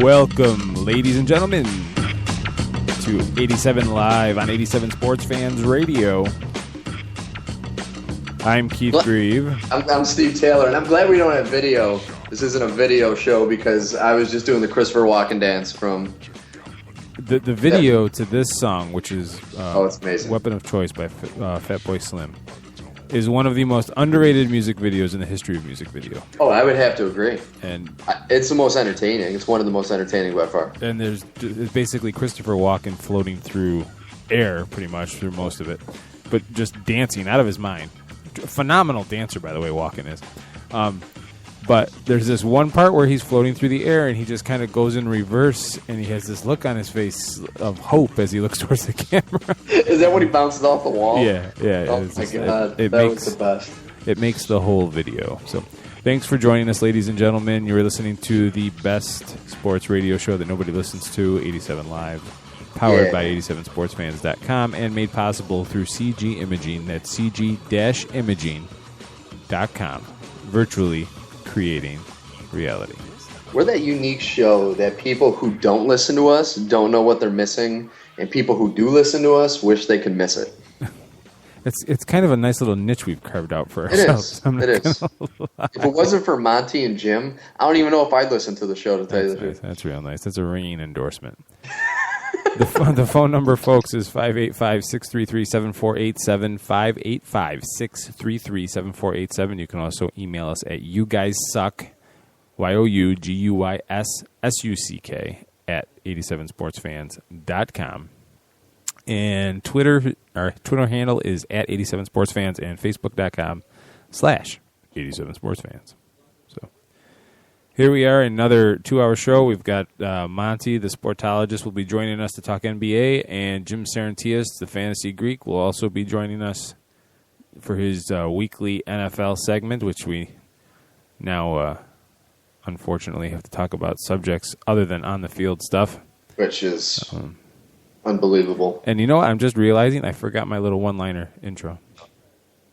Welcome, ladies and gentlemen, to 87 Live on 87 Sports Fans Radio. I'm Keith Grieve. I'm Steve Taylor, and I'm glad we don't have video. This isn't a video show because I was just doing the Christopher Walken dance from... The video to this song, which is it's amazing. Weapon of Choice by Fatboy Slim, is one of the most underrated music videos in the history of music video. Oh, I would have to agree. And it's the most entertaining. It's one of the most entertaining by far. And it's basically Christopher Walken floating through air, pretty much, through most of it, but just dancing out of his mind. Phenomenal dancer, by the way, Walken is. But there's this one part where he's floating through the air and he just kind of goes in reverse and he has this look on his face of hope as he looks towards the camera. Is that when he bounces off the wall? Yeah. Oh my God, that was the best. It makes the whole video. So thanks for joining us, ladies and gentlemen. You're listening to the best sports radio show that nobody listens to, 87 Live, powered by 87sportsfans.com and made possible through CG Imaging. That's cg-imaging.com. Virtually creating reality. We're that unique show that people who don't listen to us don't know what they're missing, and people who do listen to us wish they could miss it. It's kind of a nice little niche we've carved out for ourselves. It is. If it wasn't for Monty and Jim, I don't even know if I'd listen to the show, to tell you the truth. That's real nice. That's a ringing endorsement. The phone number, folks, is 585-633-7487, 585-633-7487. You can also email us at YouGuysSuck, YouGuysSuck, at 87sportsfans.com. And our Twitter handle is at 87sportsfans and facebook.com/87sportsfans. So here we are, another 2-hour show. We've got Monty, the sportologist, will be joining us to talk NBA, and Jim Saranteas, the fantasy Greek, will also be joining us for his weekly NFL segment, which we now, unfortunately, have to talk about subjects other than on-the-field stuff. Which is unbelievable. And you know what? I'm just realizing I forgot my little one-liner intro.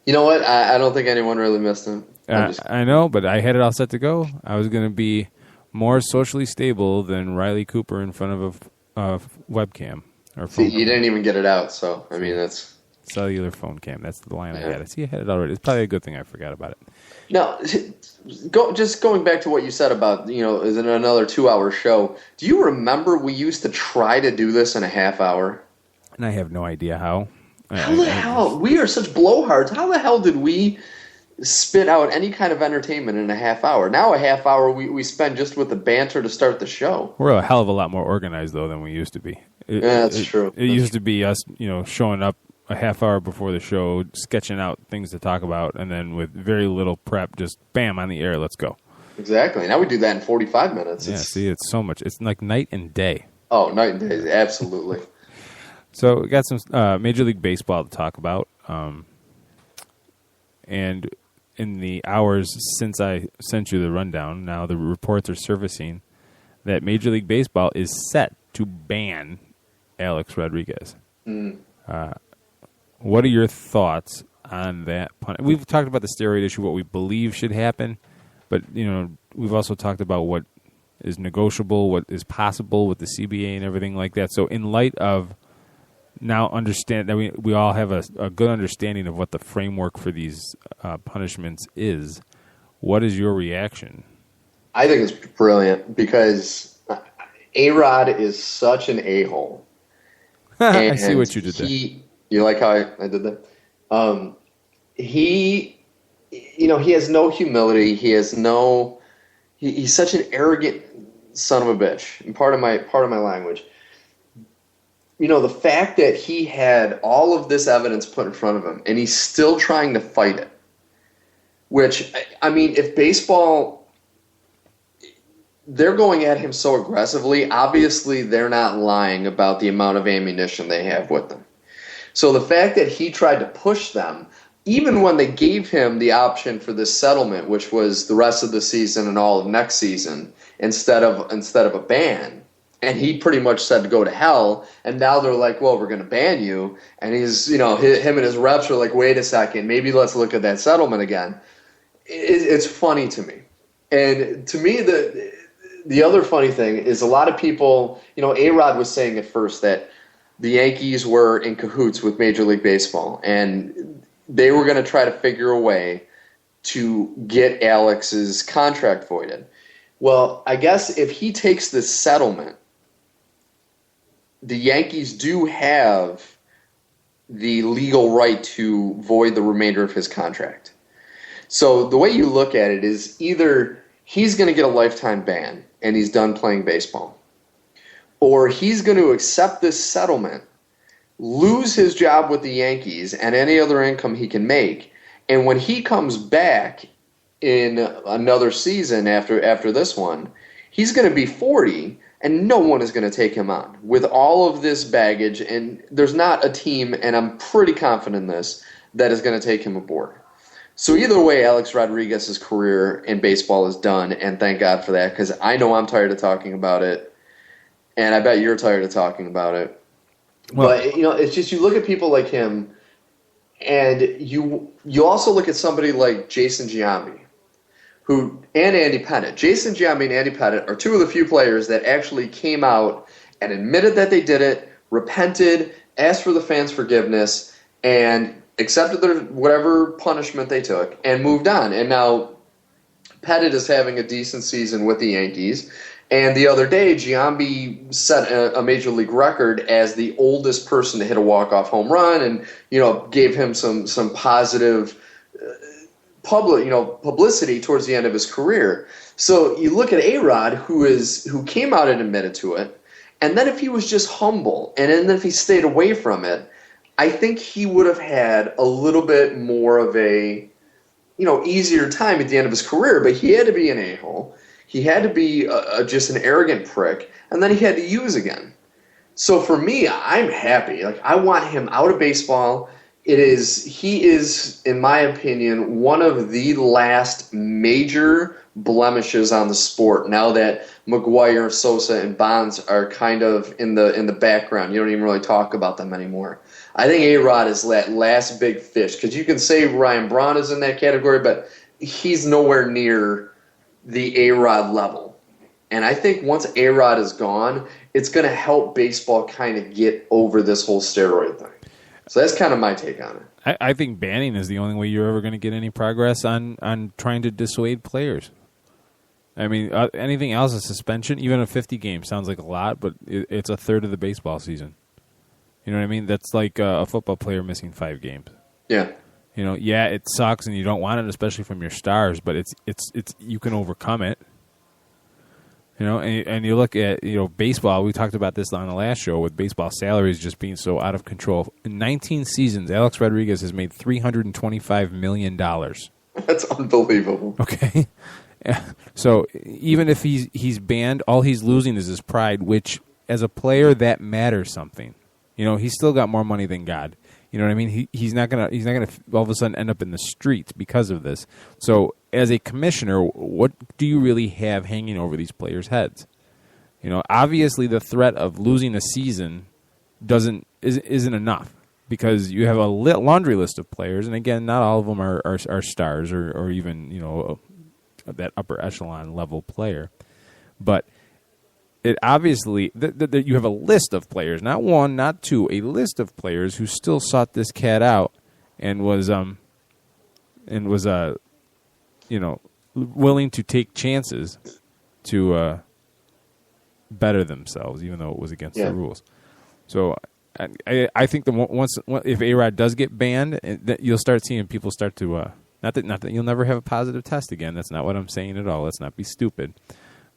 You know what? I don't think anyone really missed him. I know, but I had it all set to go. I was going to be more socially stable than Riley Cooper in front of a webcam. Or phone you didn't even get it out, so, I mean, that's... Cellular phone cam. That's the line I had. See, I had it already. It's probably a good thing I forgot about it. Now, just going back to what you said about, is it another 2-hour show, do you remember we used to try to do this in a half hour? And I have no idea how. How the hell? We are such blowhards. How the hell did we spit out any kind of entertainment in a half hour? Now a half hour we spend just with the banter to start the show. We're a hell of a lot more organized, though, than we used to be. That's true. It used to be us, showing up a half hour before the show, sketching out things to talk about, and then with very little prep, just bam, on the air, let's go. Exactly. Now we do that in 45 minutes. Yeah, it's so much. It's like night and day. Oh, night and day, absolutely. So we got some Major League Baseball to talk about. And in the hours since I sent you the rundown, now the reports are surfacing that Major League Baseball is set to ban Alex Rodriguez. What are your thoughts on that? We've talked about the steroid issue, what we believe should happen, but we've also talked about what is negotiable, what is possible with the CBA and everything like that. So in light of now understand that we all have a good understanding of what the framework for these punishments is, what is your reaction? I think it's brilliant because A-Rod is such an a-hole. I see what you did there. You like how I did that? He has no humility. He's such an arrogant son of a bitch. And part of my language. The fact that he had all of this evidence put in front of him and he's still trying to fight it. Which, I mean, if baseball, they're going at him so aggressively, obviously they're not lying about the amount of ammunition they have with them. So the fact that he tried to push them, even when they gave him the option for this settlement, which was the rest of the season and all of next season, instead of a ban, and he pretty much said to go to hell, and now they're like, well, we're going to ban you, and he's, him and his reps are like, wait a second, maybe let's look at that settlement again. It's funny to me. And to me, the other funny thing is a lot of people, A-Rod was saying at first that the Yankees were in cahoots with Major League Baseball, and they were going to try to figure a way to get Alex's contract voided. Well, I guess if he takes this settlement, the Yankees do have the legal right to void the remainder of his contract. So the way you look at it is either he's going to get a lifetime ban and he's done playing baseball, or he's going to accept this settlement, lose his job with the Yankees and any other income he can make, and when he comes back in another season after this one, he's going to be 40, and no one is going to take him on with all of this baggage, and there's not a team, and I'm pretty confident in this, that is going to take him aboard. So either way, Alex Rodriguez's career in baseball is done, and thank God for that, because I know I'm tired of talking about it, and I bet you're tired of talking about it. Well, but, it's just you look at people like him, and you also look at somebody like Jason Giambi, and Andy Pettitte. Jason Giambi and Andy Pettitte are two of the few players that actually came out and admitted that they did it, repented, asked for the fans' forgiveness, and accepted their whatever punishment they took, and moved on. And now Pettitte is having a decent season with the Yankees. And the other day, Giambi set a major league record as the oldest person to hit a walk-off home run, and gave him some positive publicity towards the end of his career. So you look at A-Rod, who came out and admitted to it, and then if he was just humble, and then if he stayed away from it, I think he would have had a little bit more of a easier time at the end of his career. But he had to be an a-hole. He had to be just an arrogant prick, and then he had to use again. So for me, I'm happy. I want him out of baseball. He is, in my opinion, one of the last major blemishes on the sport. Now that McGwire, Sosa, and Bonds are kind of in the background, you don't even really talk about them anymore. I think A-Rod is that last big fish, because you can say Ryan Braun is in that category, but he's nowhere near the A-Rod level. And I think once A-Rod is gone, it's going to help baseball kind of get over this whole steroid thing. So that's kind of my take on it. I think banning is the only way you're ever going to get any progress on trying to dissuade players. I mean, anything else, a suspension, even a 50 game sounds like a lot, but it's a third of the baseball season. You know what I mean? That's like a football player missing 5 games. Yeah. It sucks and you don't want it, especially from your stars, but it's you can overcome it. And you look at baseball. We talked about this on the last show with baseball salaries just being so out of control. In 19 seasons, Alex Rodriguez has made $325 million. That's unbelievable. Okay, so even if he's banned, all he's losing is his pride, which as a player that matters something. He's still got more money than God. You know what I mean? He's not gonna all of a sudden end up in the streets because of this. So as a commissioner, what do you really have hanging over these players' heads? Obviously the threat of losing a season isn't enough, because you have a laundry list of players, and again, not all of them are stars or even that upper echelon level player, but it obviously you have a list of players, not one, not two, a list of players who still sought this cat out and was willing to take chances to better themselves, even though it was against the rules. So I think if A-Rod does get banned, you'll start seeing people start to not that you'll never have a positive test again. That's not what I'm saying at all. Let's not be stupid.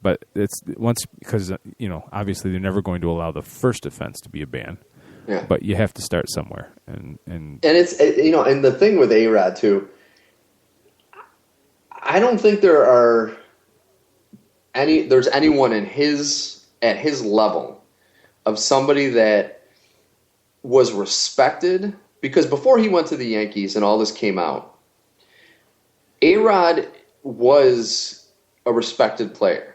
But because obviously they're never going to allow the first offense to be a ban. Yeah. But you have to start somewhere, and it's and the thing with A-Rod too, I don't think there's anyone at his level of somebody that was respected, because before he went to the Yankees and all this came out, A-Rod was a respected player.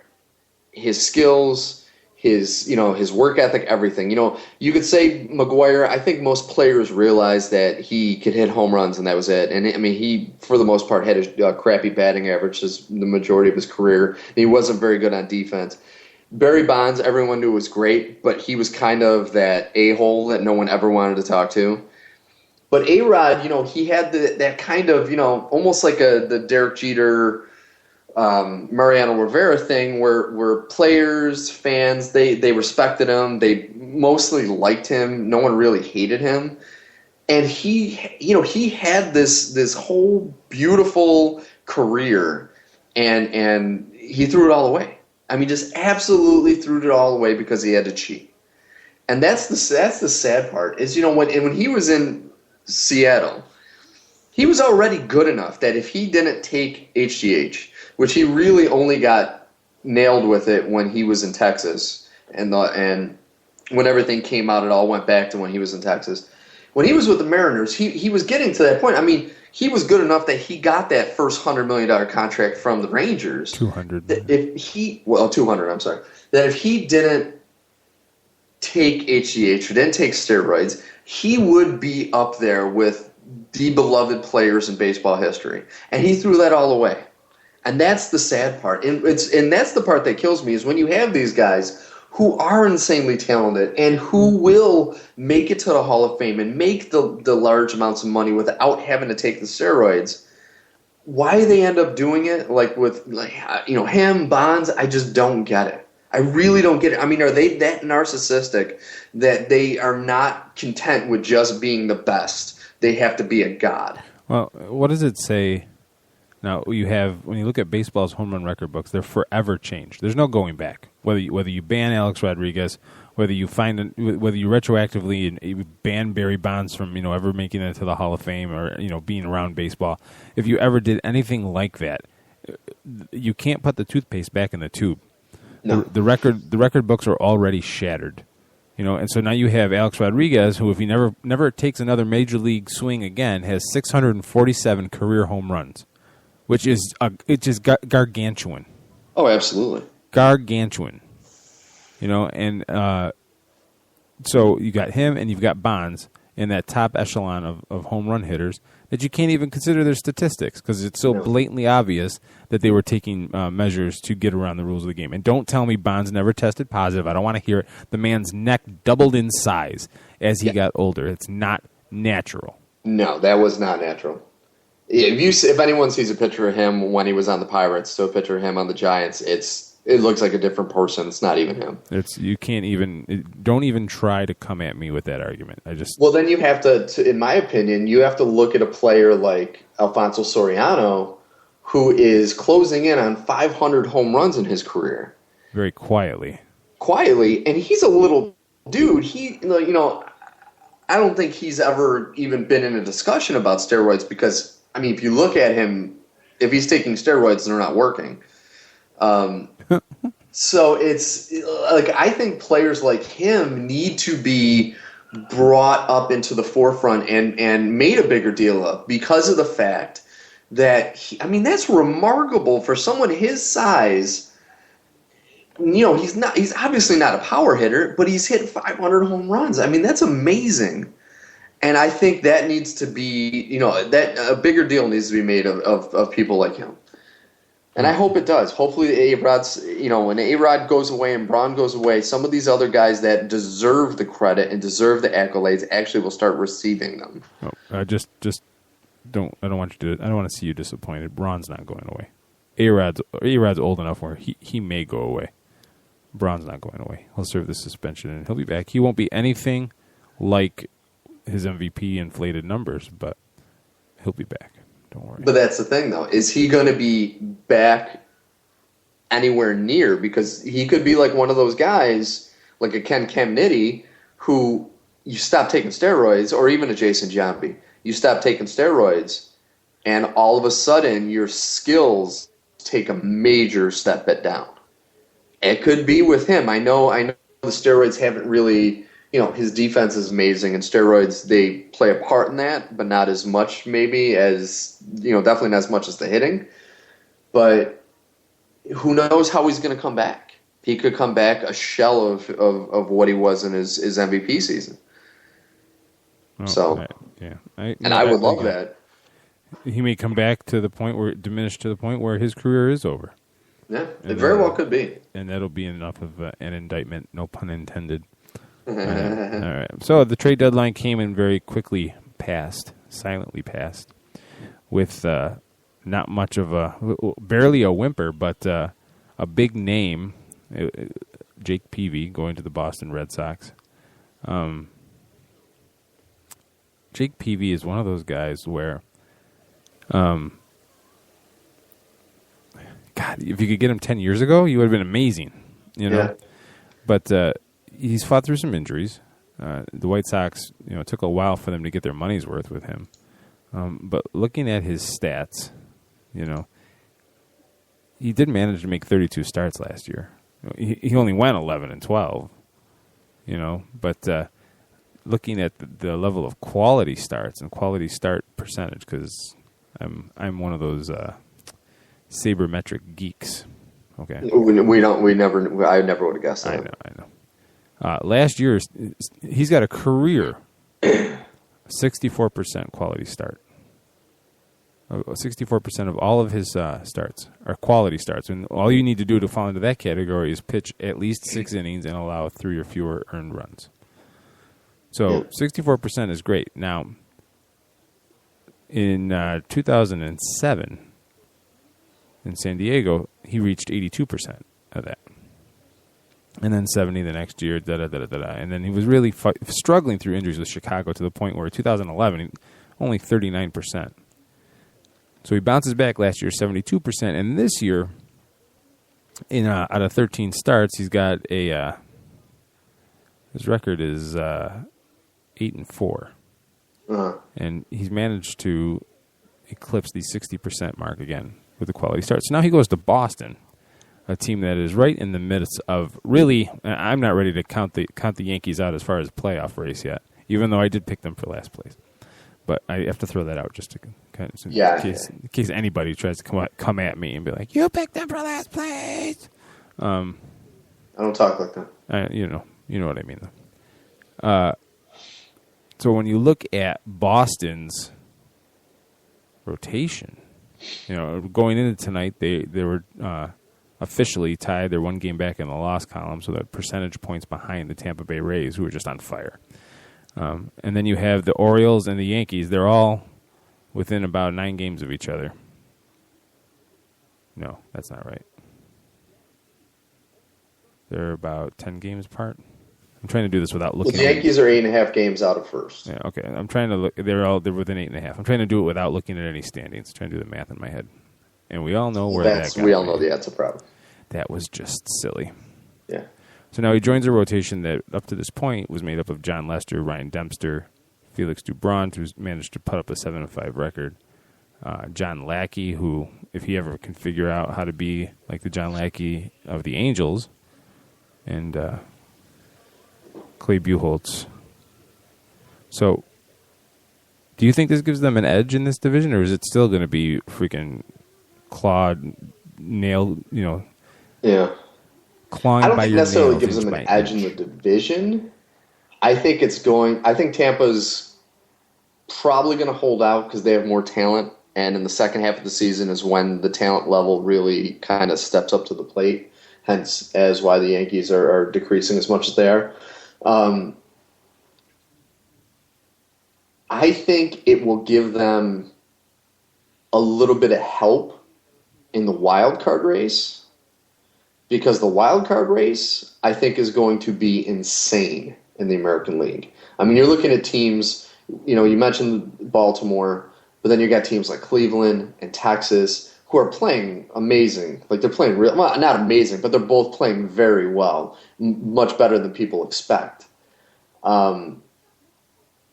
His skills, his work ethic, everything. You could say McGwire, I think most players realize that he could hit home runs and that was it. And I mean, he, for the most part, had a crappy batting average as the majority of his career. He wasn't very good on defense. Barry Bonds, everyone knew was great, but he was kind of that a-hole that no one ever wanted to talk to. But A-Rod, he had that kind of, almost like the Derek Jeter, Mariano Rivera thing where players, fans, they respected him. They mostly liked him. No one really hated him. And he had this whole beautiful career, and he threw it all away. I mean, just absolutely threw it all away because he had to cheat. And that's the sad part is, when he was in Seattle, he was already good enough that if he didn't take HGH, which he really only got nailed with it when he was in Texas, and when everything came out, it all went back to when he was in Texas. When he was with the Mariners, he was getting to that point. I mean, he was good enough that he got that first $100 million contract from the Rangers. 200. 200. I'm sorry. That if he didn't take HGH or didn't take steroids, he would be up there with the beloved players in baseball history. And he threw that all away. And that's the sad part. And that's the part that kills me is when you have these guys who are insanely talented and who will make it to the Hall of Fame and make the large amounts of money without having to take the steroids. Why they end up doing it, with him, Bonds, I just don't get it. I really don't get it. I mean, are they that narcissistic that they are not content with just being the best? They have to be a god. Well, what does it say? Now, when you look at baseball's home run record books, they're forever changed. There's no going back. Whether you ban Alex Rodriguez, whether you retroactively ban Barry Bonds from ever making it to the Hall of Fame or being around baseball, if you ever did anything like that, you can't put the toothpaste back in the tube. No. The record books are already shattered. And so now you have Alex Rodriguez, who if he never takes another major league swing again, has 647 career home runs, which is gargantuan. Oh, absolutely. Gargantuan. And so you got him and you've got Bonds in that top echelon of home run hitters that you can't even consider their statistics because it's so blatantly obvious that they were taking measures to get around the rules of the game. And don't tell me Bonds never tested positive. I don't want to hear it. The man's neck doubled in size as he got older. It's not natural. No, that was not natural. If anyone sees a picture of him when he was on the Pirates, so a picture of him on the Giants, it looks like a different person. It's not even him. Don't even try to come at me with that argument. Well, then you have to, in my opinion, you have to look at a player like Alfonso Soriano, who is closing in on 500 home runs in his career. Very quietly, and he's a little dude. I don't think he's ever even been in a discussion about steroids because, I mean, if you look at him, if he's taking steroids, they're not working. So it's I think players like him need to be brought up into the forefront and made a bigger deal of because of the fact that that's remarkable for someone his size. He's obviously not a power hitter, but he's hit 500 home runs. I mean, that's amazing. And I think that needs to be, that a bigger deal needs to be made of people like him. And I hope it does. Hopefully A-Rod's, when A-Rod goes away and Braun goes away, some of these other guys that deserve the credit and deserve the accolades actually will start receiving them. Oh, I don't want to see you disappointed. Braun's not going away. A-Rod's old enough where he may go away. Braun's not going away. He'll serve the suspension and he'll be back. He won't be anything like his MVP inflated numbers, but he'll be back. Don't worry. But that's the thing, though. Is he going to be back anywhere near? Because he could be like one of those guys, like a Ken Caminiti, who you stop taking steroids, or even a Jason Giambi. You stop taking steroids, and all of a sudden your skills take a major step down. It could be with him. I know the steroids haven't really, his defense is amazing, and steroids, they play a part in that, but not as much maybe as, definitely not as much as the hitting. But who knows how he's going to come back. he could come back a shell of what he was in his MVP season. Oh, I would love that. He may come back to the point where diminished to the point where his career is over. Yeah, it very well could be. And that'll be enough of an indictment, no pun intended. All right. So the trade deadline came and very quickly silently passed, with not much of barely a whimper, but a big name, Jake Peavy, going to the Boston Red Sox. Jake Peavy is one of those guys where, God, if you could get him 10 years ago, he would have been amazing, Yeah. But he's fought through some injuries. The White Sox, it took a while for them to get their money's worth with him. But looking at his stats, he did manage to make 32 starts last year. He only went 11-12, but looking at the level of quality starts and quality start percentage, because I'm one of those sabermetric geeks. Okay, I never would have guessed that. I know. Last year, he's got a career 64% quality start. 64% of all of his starts are quality starts, and all you need to do to fall into that category is pitch at least 6 innings and allow 3 or fewer earned runs. So 64% is great. Now, in 2007, in San Diego, he reached 82% of that. And then 70 the next year, And then he was really struggling through injuries with Chicago to the point where 2011, only 39%. So he bounces back last year, 72%. And this year, out of 13 starts, he's got his record is 8-4. Uh-huh. And he's managed to eclipse the 60% mark again with the quality starts. So now he goes to Boston, a team that is right in the midst of really. I'm not ready to count the Yankees out as far as playoff race yet, even though I did pick them for last place. But I have to throw that out just to kind of in case anybody tries to come at me and be like, "You picked them for last place." I don't talk like that. You know what I mean, though. So when you look at Boston's rotation, going into tonight, they were officially tied. They're one game back in the loss column, so they're percentage points behind the Tampa Bay Rays, who are just on fire. And then you have the Orioles and the Yankees. They're all within about 9 games of each other. No, that's not right. They're about 10 games apart. I'm trying to do this without looking. The Yankees are 8.5 games out of first. Yeah, okay. I'm trying to look. They're within 8.5. I'm trying to do it without looking at any standings. I'm trying to do the math in my head, and we all know where that got we all know that's a problem. That was just silly. Yeah. So now he joins a rotation that, up to this point, was made up of John Lester, Ryan Dempster, Felix Dubron, who's managed to put up a 7-5 record, John Lackey, who, if he ever can figure out how to be like the John Lackey of the Angels, and Clay Buchholz. So, do you think this gives them an edge in this division, or is it still going to be freaking clawed, nailed, Yeah. clawing I don't by think your necessarily nails gives them an edge in the division. I think Tampa's probably going to hold out because they have more talent, and in the second half of the season is when the talent level really kind of steps up to the plate, hence as why the Yankees are decreasing as much as they are. I think it will give them a little bit of help in the wild card race, because the wild card race, I think, is going to be insane in the American League. I mean, you're looking at teams, you mentioned Baltimore, but then you got teams like Cleveland and Texas who are playing amazing. Like, they're playing not amazing, but they're both playing very well, much better than people expect. And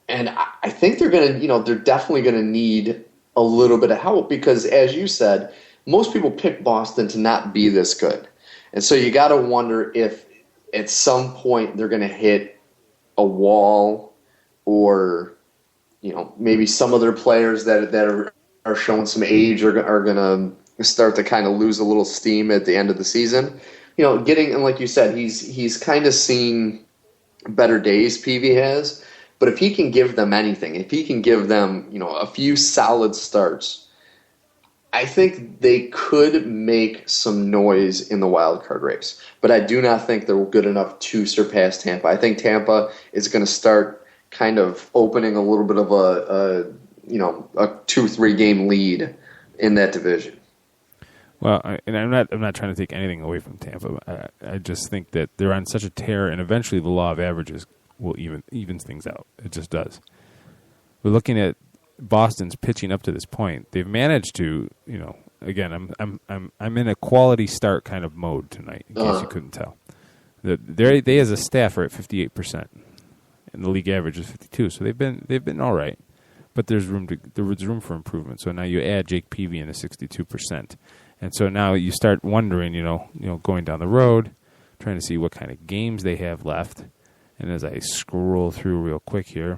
I think they're going to, they're definitely going to need a little bit of help because, as you said, most people pick Boston to not be this good. And so you got to wonder if at some point they're going to hit a wall, or, maybe some of their players that are showing some age are going to start to kind of lose a little steam at the end of the season. getting, and like you said, he's kind of seen better days, Peavy has. But if he can give them anything, if he can give them, a few solid starts, I think they could make some noise in the wild card race. But I do not think they're good enough to surpass Tampa. I think Tampa is going to start kind of opening a little bit of a 2-3 game lead in that division. Well, I'm not trying to take anything away from Tampa. I just think that they're on such a tear, and eventually the law of averages will evens things out. It just does. We're looking at Boston's pitching up to this point. They've managed to, again, I'm in a quality start kind of mode tonight, in case you couldn't tell. They as a staff are at 58%, and the league average is 52. So they've been all right, but there's room for improvement. So now you add Jake Peavy in at 62%. And so now you start wondering, going down the road, trying to see what kind of games they have left. And as I scroll through real quick here,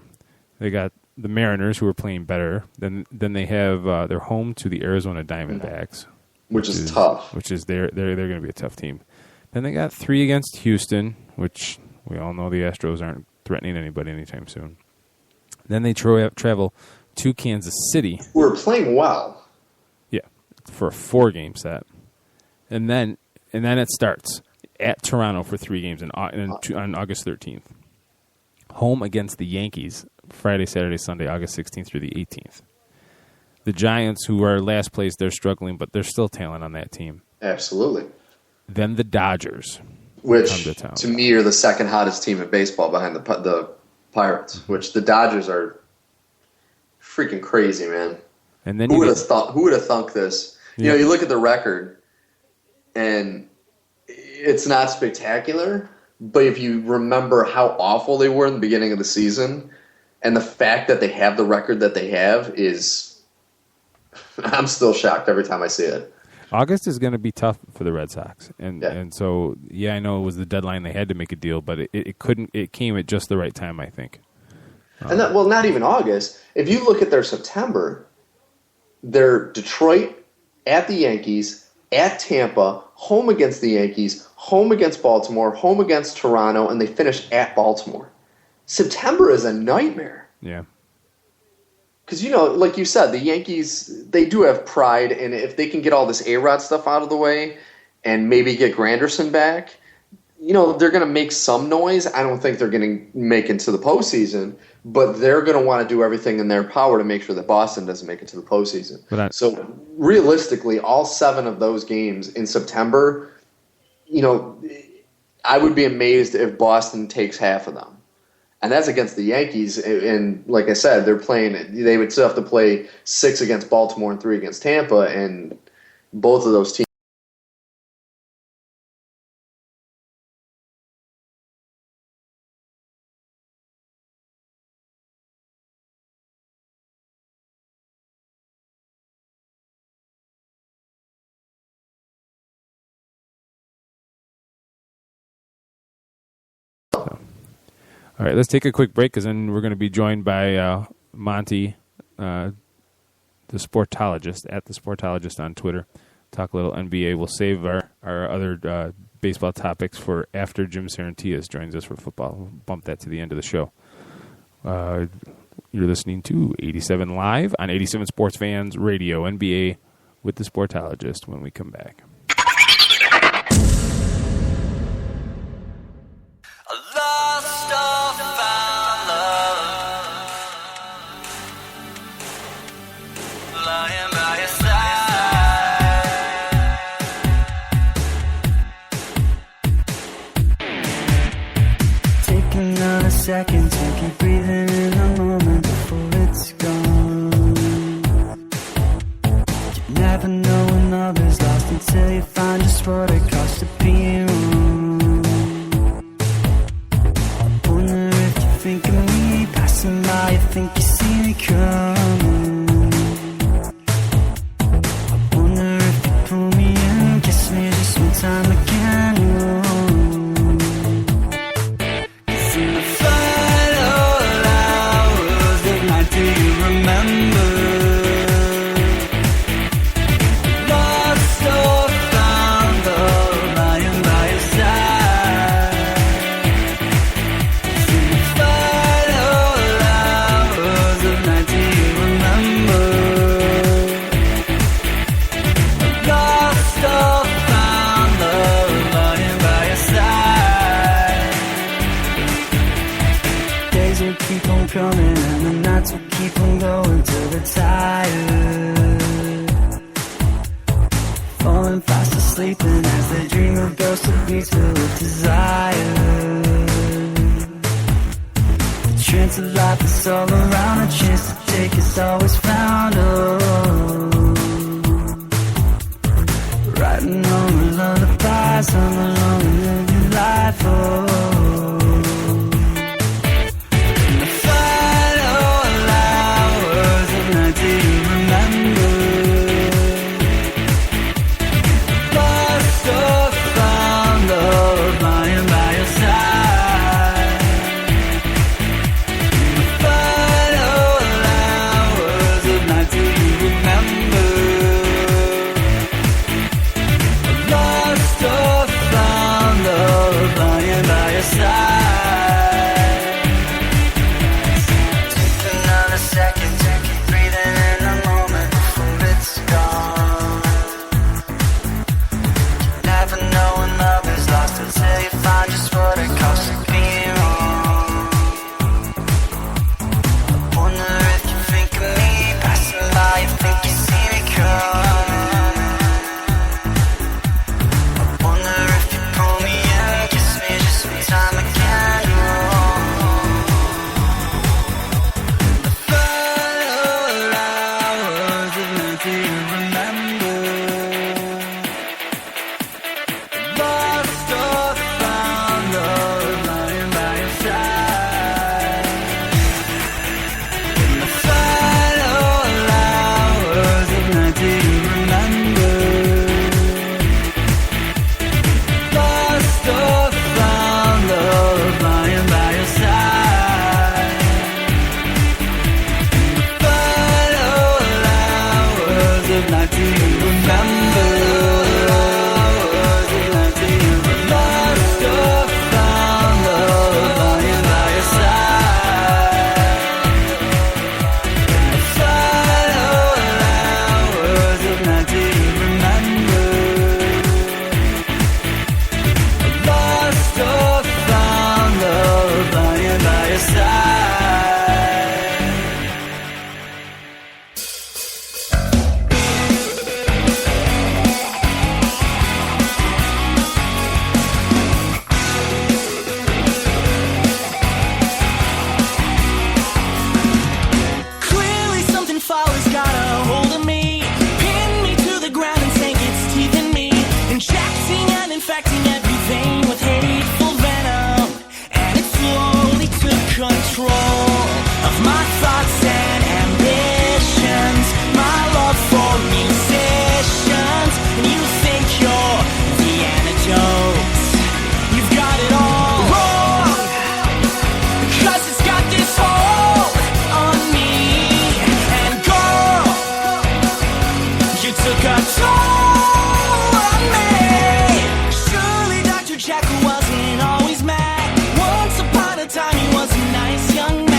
they got the Mariners, who are playing better. Then they have their home to the Arizona Diamondbacks, which is tough. Which is they're going to be a tough team. Then they got 3 against Houston, which we all know the Astros aren't threatening anybody anytime soon. Then they travel to Kansas City. We're playing well. For a 4-game set, and then it starts at Toronto for 3 games on August 13th. Home against the Yankees Friday, Saturday, Sunday, August 16th through the 18th. The Giants, who are last place, they're struggling, but there's still talent on that team. Absolutely. Then the Dodgers, which to me are the second hottest team in baseball behind the Pirates. Which the Dodgers are freaking crazy, man. And then who would have thunk this? Yeah. You look at the record, and it's not spectacular. But if you remember how awful they were in the beginning of the season, and the fact that they have the record that they have is, I'm still shocked every time I see it. August is going to be tough for the Red Sox, and so I know it was the deadline they had to make a deal, but it couldn't. It came at just the right time, I think. And not even August. If you look at their September, they're Detroit, at the Yankees, at Tampa, home against the Yankees, home against Baltimore, home against Toronto, and they finish at Baltimore. September is a nightmare. Yeah. Because, like you said, the Yankees, they do have pride, and if they can get all this A-Rod stuff out of the way and maybe get Granderson back, they're going to make some noise. I don't think they're going to make it to the postseason, but they're going to want to do everything in their power to make sure that Boston doesn't make it to the postseason. So realistically, all 7 of those games in September, I would be amazed if Boston takes half of them. And that's against the Yankees. And like I said, they would still have to play 6 against Baltimore and 3 against Tampa, and both of those teams. All right, let's take a quick break because then we're going to be joined by Monty, the Sportologist, at the Sportologist on Twitter. Talk a little NBA. We'll save our other baseball topics for after Jim Saranteas joins us for football. We'll bump that to the end of the show. You're listening to 87 Live on 87 Sports Fans Radio, NBA with the Sportologist when we come back. Second to keep breathing in the moment before it's gone. You never know when others lost until you find just what it costs to be wrong. I wonder if you think of me passing by, you think you see me coming. I wonder if you pull me in, kiss me just one time again. Do you remember? Lost or found or lying by your days will keep on coming and the nights will keep on going till they're tired. Falling fast asleep and as they dream of ghosts of beats filled with desire. The trance of life is all around, a chance to take is always found. Oh, writing on the lullabies on the lonely living life. Oh, in the final hours of night, do you remember? Lost or found, love lying by your side. In the final hours of night, do you remember? Lost or found, love lying by your side. Take another second to keep breathing in the moment before it's gone. Never know when love is lost until you find just what it costs to be wrong. I wonder if you think of me passing by, you think you see me coming. I wonder if you pull me in, kiss me just one time again. The final hours of night, do you remember? Lost or found, love lying by your side. In the final hours of night, do you remember? Lost or found, love lying by your side. In the final hours of night, do you remember? Hours of night, do you remember? Lost or found, love lying by your side. In the final hours of night, do you remember? Lost or found, love lying by your side. Clearly something foul has got a hold of me, pin me to the ground and sank its teeth in me, injecting and infecting every vein with hateful venom, and it slowly took control of my thoughts and ambitions, my love for musicians, and you think you're the antidote. You've got it all wrong, 'cause it's got this hold on me. And girl, you took a toll on me. Surely Dr. Jekyll wasn't always mad. Once upon a time he was a nice young man.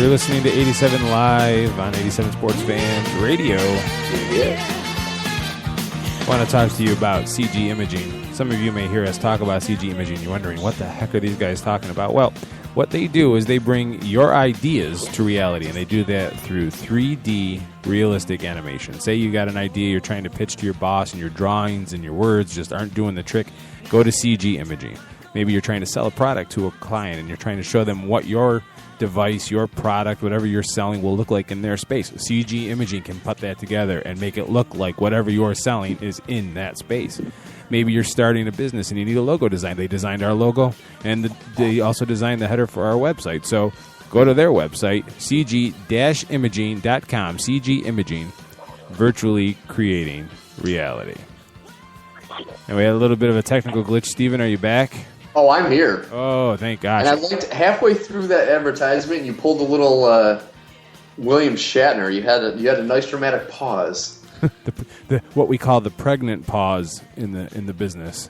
You're listening to 87 Live on 87 Sports Fans Radio. Yeah. I want to talk to you about CG imaging. Some of you may hear us talk about CG imaging. You're wondering, what the heck are these guys talking about? Well, what they do is they bring your ideas to reality, and they do that through 3D realistic animation. Say you got an idea you're trying to pitch to your boss, and your drawings and your words just aren't doing the trick. Go to CG imaging. Maybe you're trying to sell a product to a client, and you're trying to show them what your device, your product, whatever you're selling will look like in their space. CG imaging can put that together and make it look like whatever you're selling is in that space. Maybe you're starting a business and you need a logo design. They designed our logo, and they also designed the header for our website. So go to their website, cg-imaging.com, CG Imaging, virtually creating reality. And we had a little bit of a technical glitch. Steven, are you back? Oh, I'm here. Oh, thank gosh. And I liked halfway through that advertisement, you pulled a little William Shatner. You had a nice dramatic pause. What we call the pregnant pause in the business.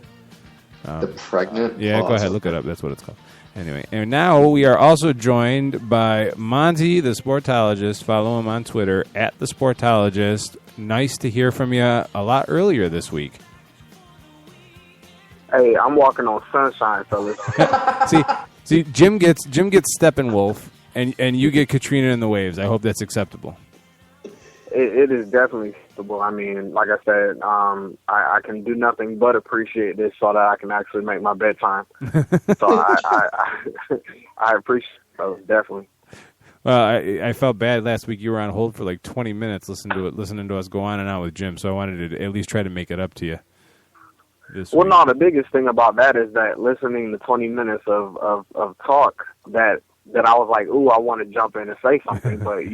The pregnant Yeah, pause. go ahead, look it up. That's what it's called. Anyway, and now we are also joined by Monty, the Sportologist. Follow him on Twitter, @the Sportologist. Nice to hear from you a lot earlier this week. Hey, I'm walking on sunshine, fellas. See, Jim gets Steppenwolf, and you get Katrina and the Waves. I hope that's acceptable. It is definitely acceptable. I mean, like I said, I can do nothing but appreciate this so that I can actually make my bedtime. So I appreciate it, definitely. Well, I felt bad last week. You were on hold for like 20 minutes listening to us go on and on with Jim, so I wanted to at least try to make it up to you. Well, no, the biggest thing about that is that listening to 20 minutes of talk that I was like, ooh, I want to jump in and say something, but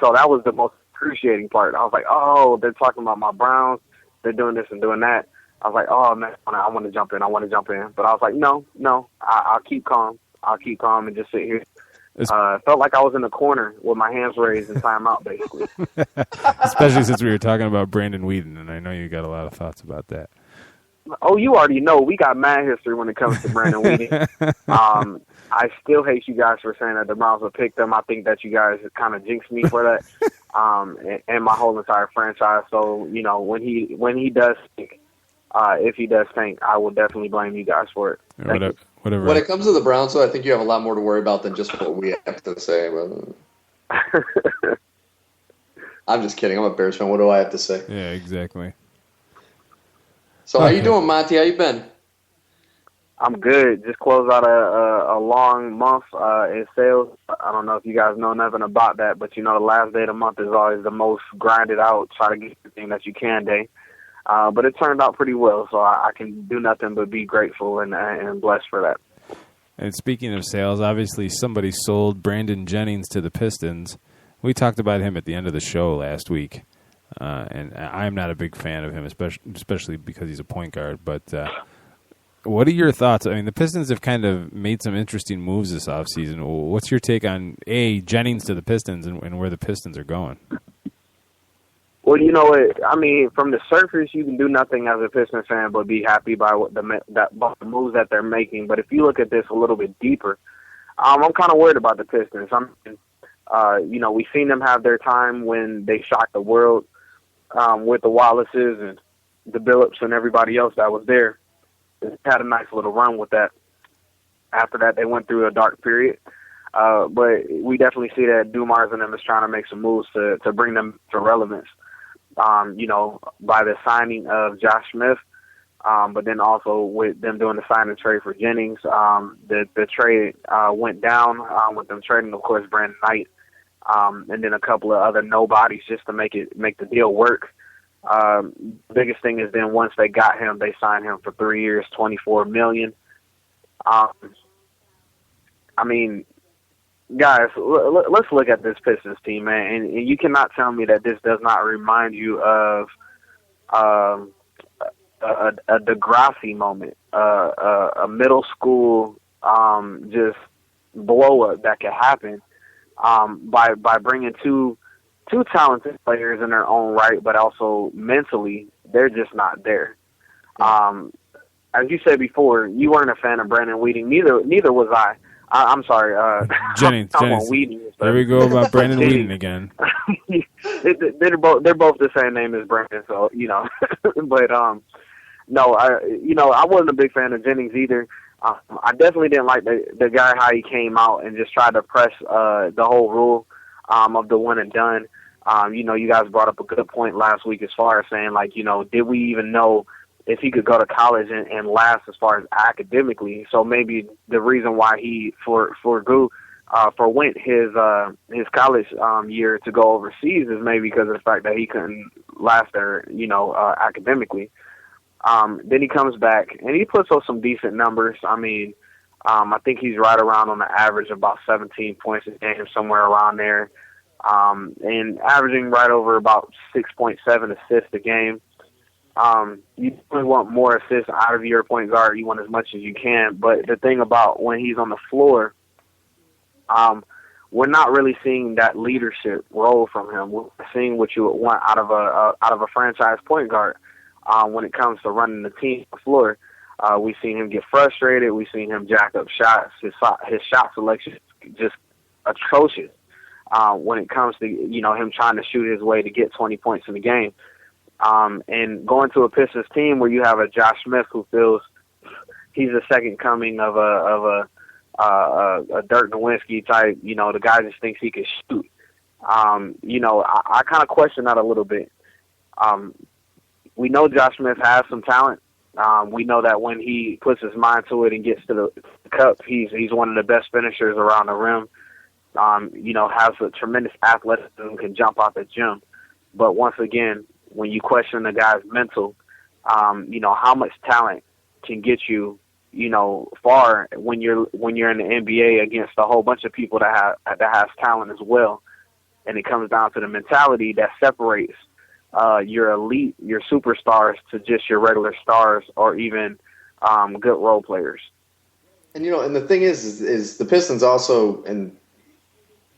so that was the most excruciating part. I was like, oh, they're talking about my Browns, they're doing this and doing that. I was like, oh man, I want to jump in, but I was like, no, I'll keep calm. I'll keep calm and just sit here. Felt like I was in the corner with my hands raised in timeout, basically. Especially since we were talking about Brandon Whedon, and I know you got a lot of thoughts about that. Oh, you already know. We got mad history when it comes to Brandon Whedon. I still hate you guys for saying that the Browns would pick them. I think that you guys kind of jinxed me for that, and my whole entire franchise. So, when he does think, if he does think, I will definitely blame you guys for it. Whatever. When it comes to the Browns, though, I think you have a lot more to worry about than just what we have to say. I'm just kidding. I'm a Bears fan. What do I have to say? Yeah, exactly. So how you doing, Monty? How you been? I'm good. Just closed out a long month in sales. I don't know if you guys know nothing about that, but the last day of the month is always the most grinded out, try to get everything that you can day. But it turned out pretty well, so I can do nothing but be grateful and blessed for that. And speaking of sales, obviously somebody sold Brandon Jennings to the Pistons. We talked about him at the end of the show last week, and I'm not a big fan of him, especially because he's a point guard. But what are your thoughts? I mean, the Pistons have kind of made some interesting moves this offseason. What's your take on, Jennings to the Pistons and where the Pistons are going? Well, I mean, from the surface, you can do nothing as a Pistons fan but be happy by the moves that they're making. But if you look at this a little bit deeper, I'm kind of worried about the Pistons. We've seen them have their time when they shocked the world with the Wallaces and the Billups and everybody else that was there. They had a nice little run with that. After that, they went through a dark period. But we definitely see that Dumars and them is trying to make some moves to bring them to relevance. By the signing of Josh Smith, but then also with them doing the sign and trade for Jennings. The trade went down with them trading, of course, Brandon Knight, and then a couple of other nobodies just to make the deal work. The biggest thing is then once they got him, they signed him for 3 years, $24 million. I mean, guys, let's look at this Pistons team, man, and you cannot tell me that this does not remind you of a Degrassi moment, a middle school just blow up that could happen by bringing two talented players in their own right, but also mentally they're just not there. As you said before, you weren't a fan of Brandon Whedon. Neither was I. I'm sorry. Jennings. Whedon. There we go about Brandon Whedon again. they're both the same name as Brandon, so but no, I wasn't a big fan of Jennings either. I definitely didn't like the guy how he came out and just tried to press the whole rule of the one and done. You guys brought up a good point last week as far as saying, like, did we even know if he could go to college and last as far as academically? So maybe the reason why he forwent his college year to go overseas is maybe because of the fact that he couldn't last there, academically. Then he comes back and he puts up some decent numbers. I mean, I think he's right around on the average of about 17 points a game, somewhere around there. And averaging right over about 6.7 assists a game. You definitely want more assists out of your point guard. You want as much as you can. But the thing about when he's on the floor, we're not really seeing that leadership role from him. We're seeing what you would want out of a franchise point guard. When it comes to running the team on the floor, we've seen him get frustrated. We've seen him jack up shots. His shot selection is just atrocious. When it comes to him trying to shoot his way to get 20 points in the game, and going to a Pistons team where you have a Josh Smith who feels he's the second coming of a Dirk Nowitzki type, the guy just thinks he can shoot. I kind of question that a little bit. We know Josh Smith has some talent. We know that when he puts his mind to it and gets to the cup, he's one of the best finishers around the rim. Has a tremendous athleticism, can jump off the gym. But once again, when you question the guy's mental, how much talent can get you, far when you're in the NBA against a whole bunch of people that has talent as well. And it comes down to the mentality that separates your elite, your superstars to just your regular stars or even good role players. And and the thing is the Pistons also in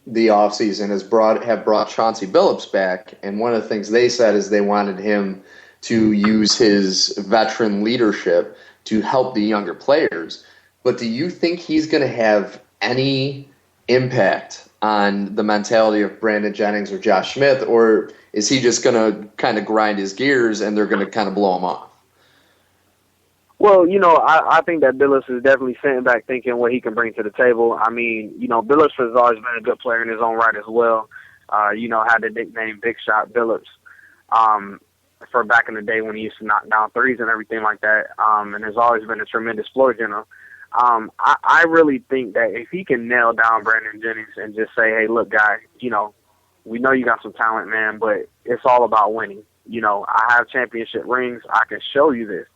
the offseason have brought Chauncey Billups back, and one of the things they said is they wanted him to use his veteran leadership to help the younger players. But do you think he's going to have any impact on the mentality of Brandon Jennings or Josh Smith, or is he just going to kind of grind his gears and they're going to kind of blow him off? Well, I think that Billups is definitely sitting back thinking what he can bring to the table. I mean, Billups has always been a good player in his own right as well. Had the nickname Big Shot Billups for back in the day when he used to knock down threes and everything like that, and has always been a tremendous floor general. I really think that if he can nail down Brandon Jennings and just say, hey, look, guy, we know you got some talent, man, but it's all about winning. I have championship rings. I can show you this.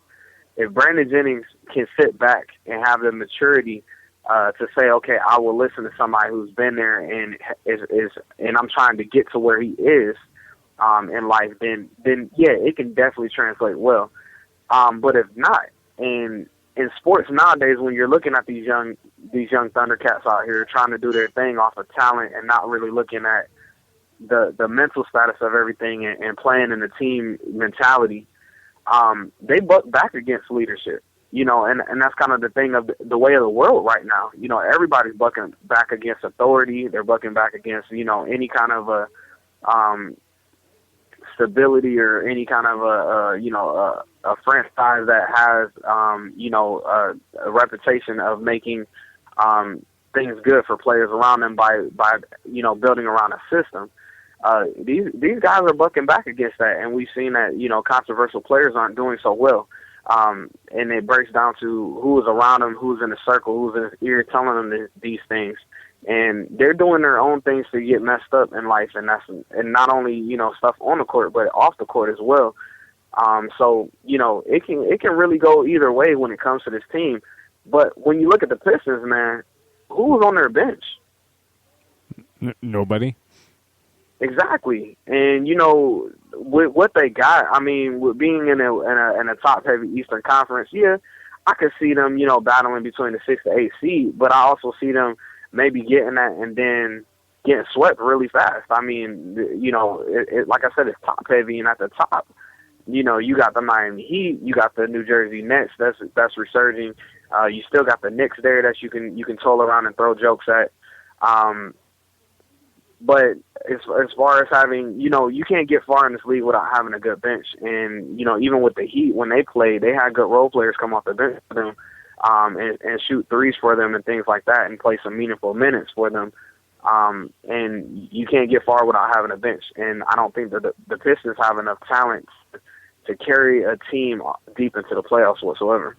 If Brandon Jennings can sit back and have the maturity to say, okay, I will listen to somebody who's been there and and I'm trying to get to where he is in life, then yeah, it can definitely translate well. But if not, and in sports nowadays, when you're looking at these young Thundercats out here trying to do their thing off of talent and not really looking at the mental status of everything and playing in the team mentality, they buck back against leadership, and that's kind of the thing of the way of the world right now. Everybody's bucking back against authority. They're bucking back against, any kind of a stability or any kind of a franchise that has, a reputation of making things good for players around them by building around a system. These guys are bucking back against that, and we've seen that controversial players aren't doing so well, and it breaks down to who is around them, who's in the circle, who's in his ear telling them these things, and they're doing their own things to get messed up in life, and not only stuff on the court but off the court as well. So it can really go either way when it comes to this team. But when you look at the Pistons, man, who's on their bench? Nobody. Exactly, and with what they got, I mean, with being in a top-heavy Eastern Conference, yeah, I could see them, battling between the 6 to 8 seed, but I also see them maybe getting that and then getting swept really fast. I mean, like I said, it's top-heavy, and at the top, you got the Miami Heat, you got the New Jersey Nets that's resurging. You still got the Knicks there that you can troll around and throw jokes at. But as far as having, you can't get far in this league without having a good bench. And, even with the Heat, when they played, they had good role players come off the bench for them and shoot threes for them and things like that and play some meaningful minutes for them. And you can't get far without having a bench. And I don't think that the Pistons have enough talent to carry a team deep into the playoffs whatsoever.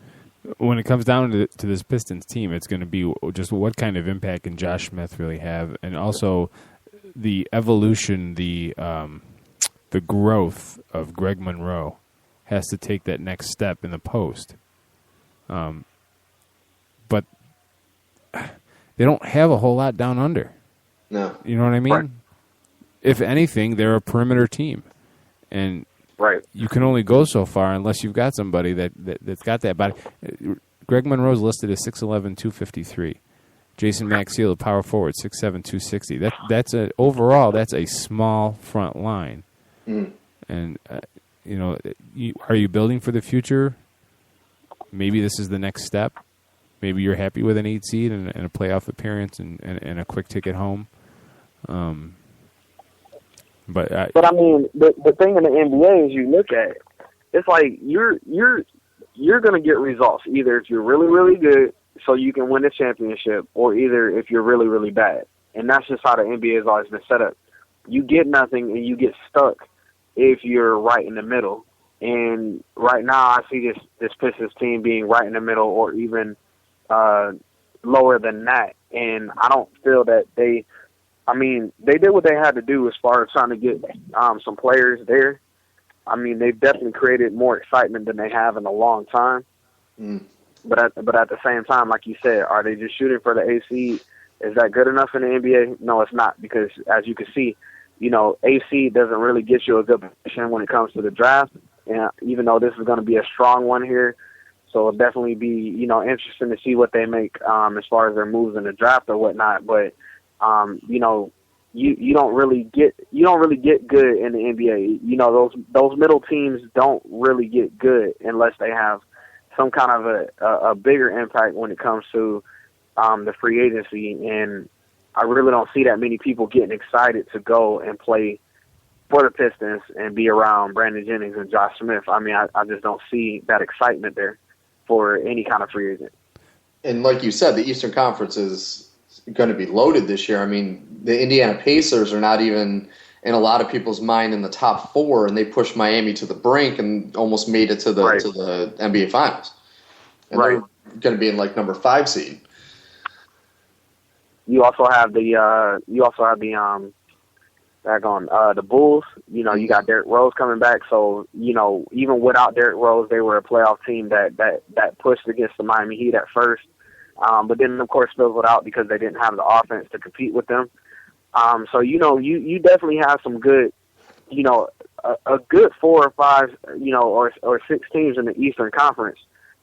When it comes down to this Pistons team, it's going to be just what kind of impact can Josh Smith really have, and also the evolution, the growth of Greg Monroe has to take that next step in the post. But they don't have a whole lot down under. No. You know what I mean? Right. If anything, they're a perimeter team. And you can only go so far unless you've got somebody that's got that body. Greg Monroe's listed as 6'11", 253. Jason Maxiell, the power forward, 6'7", 260. That's a small front line. Mm. And, are you building for the future? Maybe this is the next step. Maybe you're happy with an 8 seed and a playoff appearance and a quick ticket home. But I mean, the thing in the NBA is you look at it, it's like you're going to get results either if you're really, really good so you can win the championship, or either if you're really, really bad. And that's just how the NBA has always been set up. You get nothing and you get stuck if you're right in the middle. And right now I see this Pistons team being right in the middle or even lower than that. And I don't feel that they did what they had to do as far as trying to get some players there. I mean, they've definitely created more excitement than they have in a long time. Mm. But at the same time, like you said, are they just shooting for the 8 seed? Is that good enough in the NBA? No, it's not, because as you can see, 8 seed doesn't really get you a good position when it comes to the draft. And even though this is going to be a strong one here, so it'll definitely be, interesting to see what they make as far as their moves in the draft or whatnot. But you don't really get good in the NBA. Those middle teams don't really get good unless they have some kind of a bigger impact when it comes to the free agency. And I really don't see that many people getting excited to go and play for the Pistons and be around Brandon Jennings and Josh Smith. I mean, I just don't see that excitement there for any kind of free agent. And like you said, the Eastern Conference is going to be loaded this year. I mean, the Indiana Pacers are not even in a lot of people's mind in the top 4, and they pushed Miami to the brink and almost made it to the NBA Finals. And they're going to be in like number 5 seed. You also have the Bulls. You got Derrick Rose coming back. So, even without Derrick Rose, they were a playoff team that pushed against the Miami Heat at first. But then, of course, fizzled out because they didn't have the offense to compete with them. So, you definitely have some good, a good 4 or 5, or 6 teams in the Eastern Conference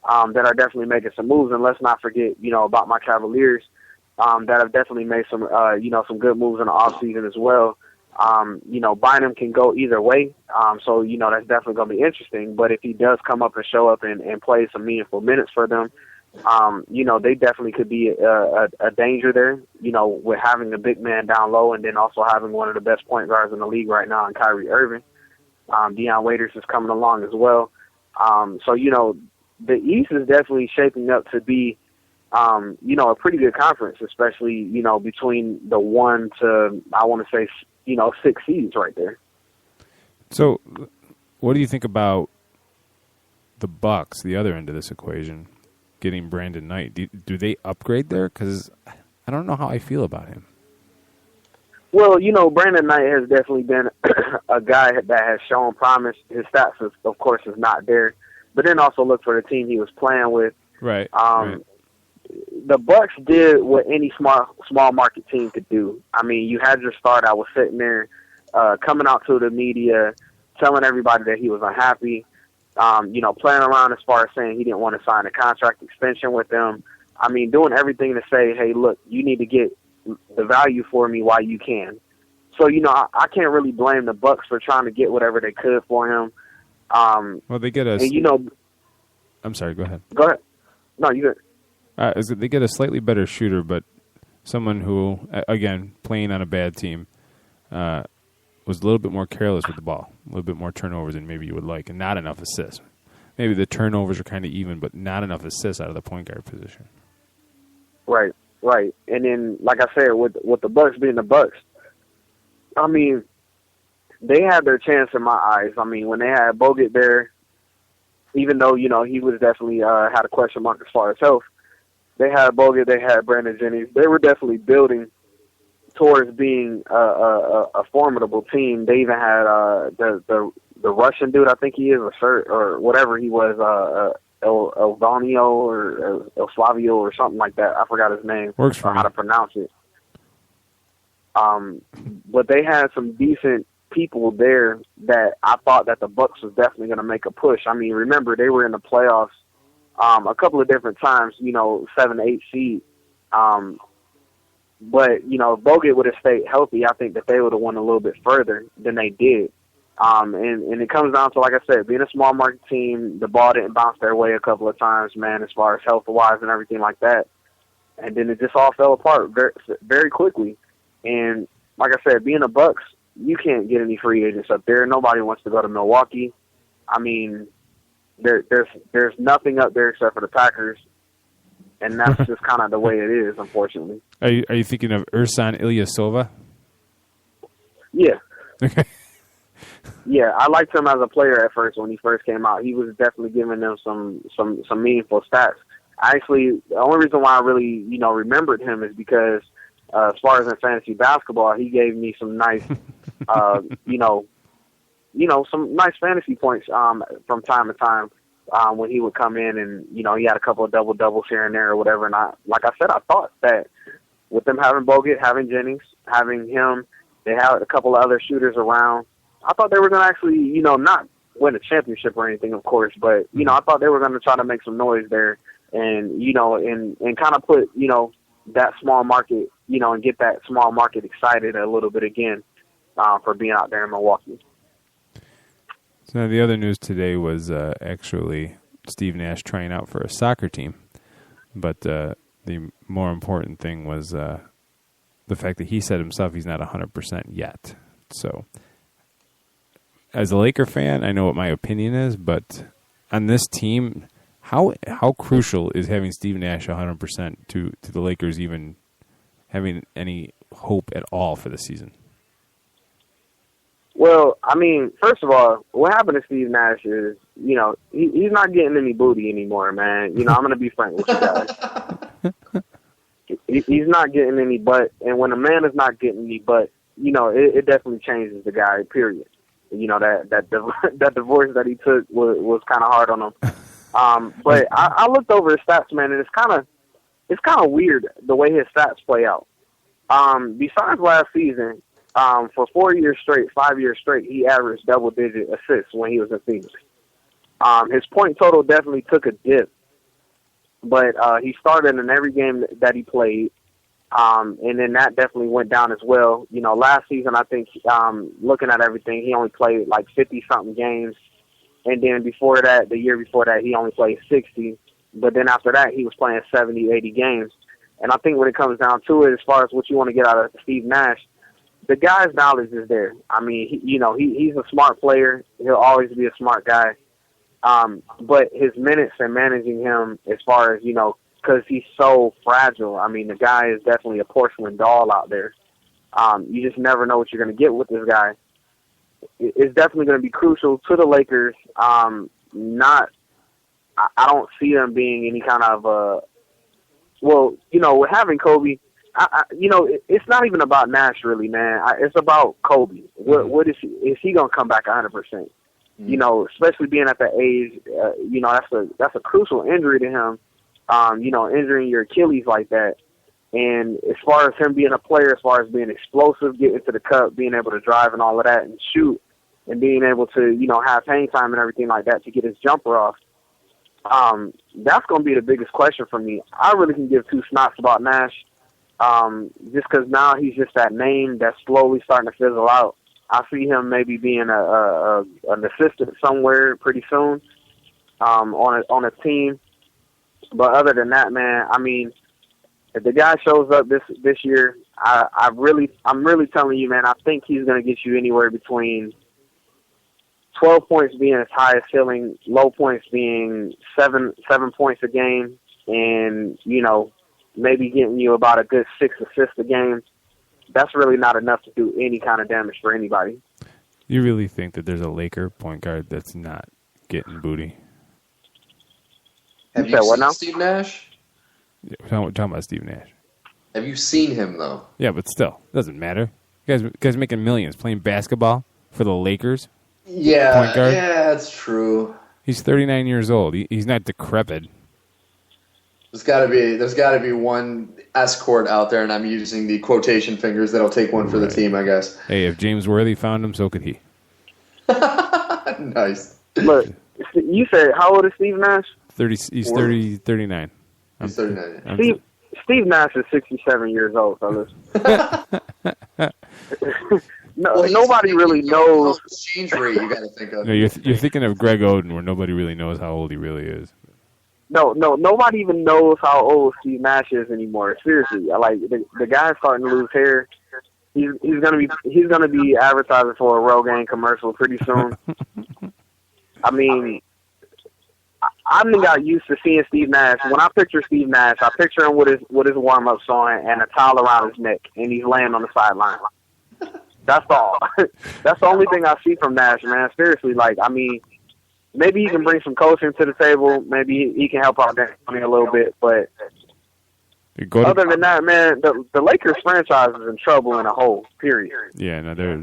that are definitely making some moves. And let's not forget, about my Cavaliers that have definitely made some, some good moves in the offseason as well. Bynum can go either way. So, that's definitely going to be interesting. But if he does come up and show up and play some meaningful minutes for them, they definitely could be a danger there, with having a big man down low and then also having one of the best point guards in the league right now in Kyrie Irving. Deion Waiters is coming along as well. So, the East is definitely shaping up to be, a pretty good conference, especially, between the 1 to, I want to say, 6 seeds right there. So what do you think about the Bucks, the other end of this equation, getting Brandon Knight? Do they upgrade there? Because I don't know how I feel about him. Well, Brandon Knight has definitely been a guy that has shown promise. His stats, of course, is not there. But then also look for the team he was playing with. Right. The Bucks did what any small market team could do. I mean, you had your star that was sitting there coming out to the media, telling everybody that he was unhappy, playing around as far as saying he didn't want to sign a contract extension with them. I mean, doing everything to say, hey, look, you need to get the value for me while you can. So, I can't really blame the Bucks for trying to get whatever they could for him. Well, they get us. And, I'm sorry, go ahead. Go ahead. No, you good. They get a slightly better shooter, but someone who, again, playing on a bad team, was a little bit more careless with the ball, a little bit more turnovers than maybe you would like, and not enough assists. Maybe the turnovers are kind of even, but not enough assists out of the point guard position. Right. And then, like I said, with the Bucks being the Bucks, I mean, they had their chance in my eyes. I mean, when they had Bogut there, even though, he was definitely had a question mark as far as health, they had Bogut, they had Brandon Jennings. They were definitely building towards being a formidable team. They even had the Russian dude, I think he is, or whatever he was, Elvanio or El Slavio or something like that. I forgot his name. Works for or me. how to pronounce it. But they had some decent people there that I thought that the Bucks was definitely going to make a push. I mean, remember, they were in the playoffs a couple of different times, 7, 8 seed. But, if Bogut would have stayed healthy, I think that they would have won a little bit further than they did. And it comes down to, like I said, being a small market team, the ball didn't bounce their way a couple of times, man, as far as health-wise and everything like that. And then it just all fell apart very, very quickly. And like I said, being a Bucks, you can't get any free agents up there. Nobody wants to go to Milwaukee. I mean, there's nothing up there except for the Packers. And that's just kind of the way it is, unfortunately. Are you thinking of Ersan Ilyasova? Yeah. Okay. Yeah, I liked him as a player at first when he first came out. He was definitely giving them some meaningful stats. Actually, the only reason why I really, remembered him is because as far as in fantasy basketball, he gave me some nice, some nice fantasy points from time to time when he would come in and, he had a couple of double-doubles here and there or whatever. And like I said, I thought that with them having Bogut, having Jennings, having him, they had a couple of other shooters around. I thought they were going to actually, not win a championship or anything, of course, but, I thought they were going to try to make some noise there and, and kind of put, that small market, and get that small market excited a little bit again for being out there in Milwaukee. So now the other news today was actually Steve Nash trying out for a soccer team. But the more important thing was the fact that he said himself he's not 100% yet. So as a Laker fan, I know what my opinion is, but on this team, how crucial is having Steve Nash 100% to the Lakers even having any hope at all for the season? Well, I mean, first of all, what happened to Steve Nash is, he's not getting any booty anymore, man. I'm going to be frank with you guys. He's not getting any butt, and when a man is not getting any butt, it definitely changes the guy, period. That divorce that he took was kind of hard on him. But I looked over his stats, man, and it's kind of weird the way his stats play out. Besides last season, for 4 years straight, 5 years straight, he averaged double-digit assists when he was in Phoenix. His point total definitely took a dip, but he started in every game that he played. And then that definitely went down as well. Last season, I think, looking at everything, he only played like 50-something games. And then before that, the year before that, he only played 60. But then after that, he was playing 70, 80 games. And I think when it comes down to it, as far as what you want to get out of Steve Nash, the guy's knowledge is there. I mean, he's a smart player. He'll always be a smart guy. But his minutes and managing him as far as, because he's so fragile. I mean, the guy is definitely a porcelain doll out there. You just never know what you're going to get with this guy. It's definitely going to be crucial to the Lakers. I don't see them being any kind of with having Kobe, it's not even about Nash really, man. It's about Kobe. What is he going to come back 100%? Mm-hmm. Especially being at that age, that's a crucial injury to him. Injuring your Achilles like that. And as far as him being a player, as far as being explosive, getting to the cup, being able to drive and all of that and shoot and being able to, have hang time and everything like that to get his jumper off, that's going to be the biggest question for me. I really can give two snots about Nash just because now he's just that name that's slowly starting to fizzle out. I see him maybe being an assistant somewhere pretty soon on a team. But other than that, man, I mean, if the guy shows up this year, I'm really telling you, man, I think he's going to get you anywhere between 12 points being his highest ceiling, low points being seven points a game, and, maybe getting you about a good 6 assists a game. That's really not enough to do any kind of damage for anybody. You really think that there's a Laker point guard that's not getting booty? Have you seen Steve Nash? Yeah, we're talking about Steve Nash. Have you seen him, though? Yeah, but still, doesn't matter. You guys making millions playing basketball for the Lakers. Yeah, point guard. Yeah, that's true. He's 39 years old. He's not decrepit. There's got to be one escort out there, and I'm using the quotation fingers that'll take one for the team, I guess. Hey, if James Worthy found him, so could he. Nice. Look, you said, how old is Steve Nash? 39. He's 39. Steve Nash is 67 years old, fellas. Nobody really knows. Exchange rate you got to think of. No, you're thinking of Greg Oden, where nobody really knows how old he really is. No, nobody even knows how old Steve Nash is anymore. Seriously, like the guy's starting to lose hair. He's gonna be advertising for a Rogaine commercial pretty soon. I mean, I got used to seeing Steve Nash. When I picture Steve Nash, I picture him with his warm ups on and a towel around his neck, and he's laying on the sideline. That's all. That's the only thing I see from Nash, man. Seriously, like, I mean, maybe he can bring some coaching to the table. Maybe he can help out Danny a little bit. But other than that, man, the Lakers franchise is in trouble in a hole, period. Yeah, no, they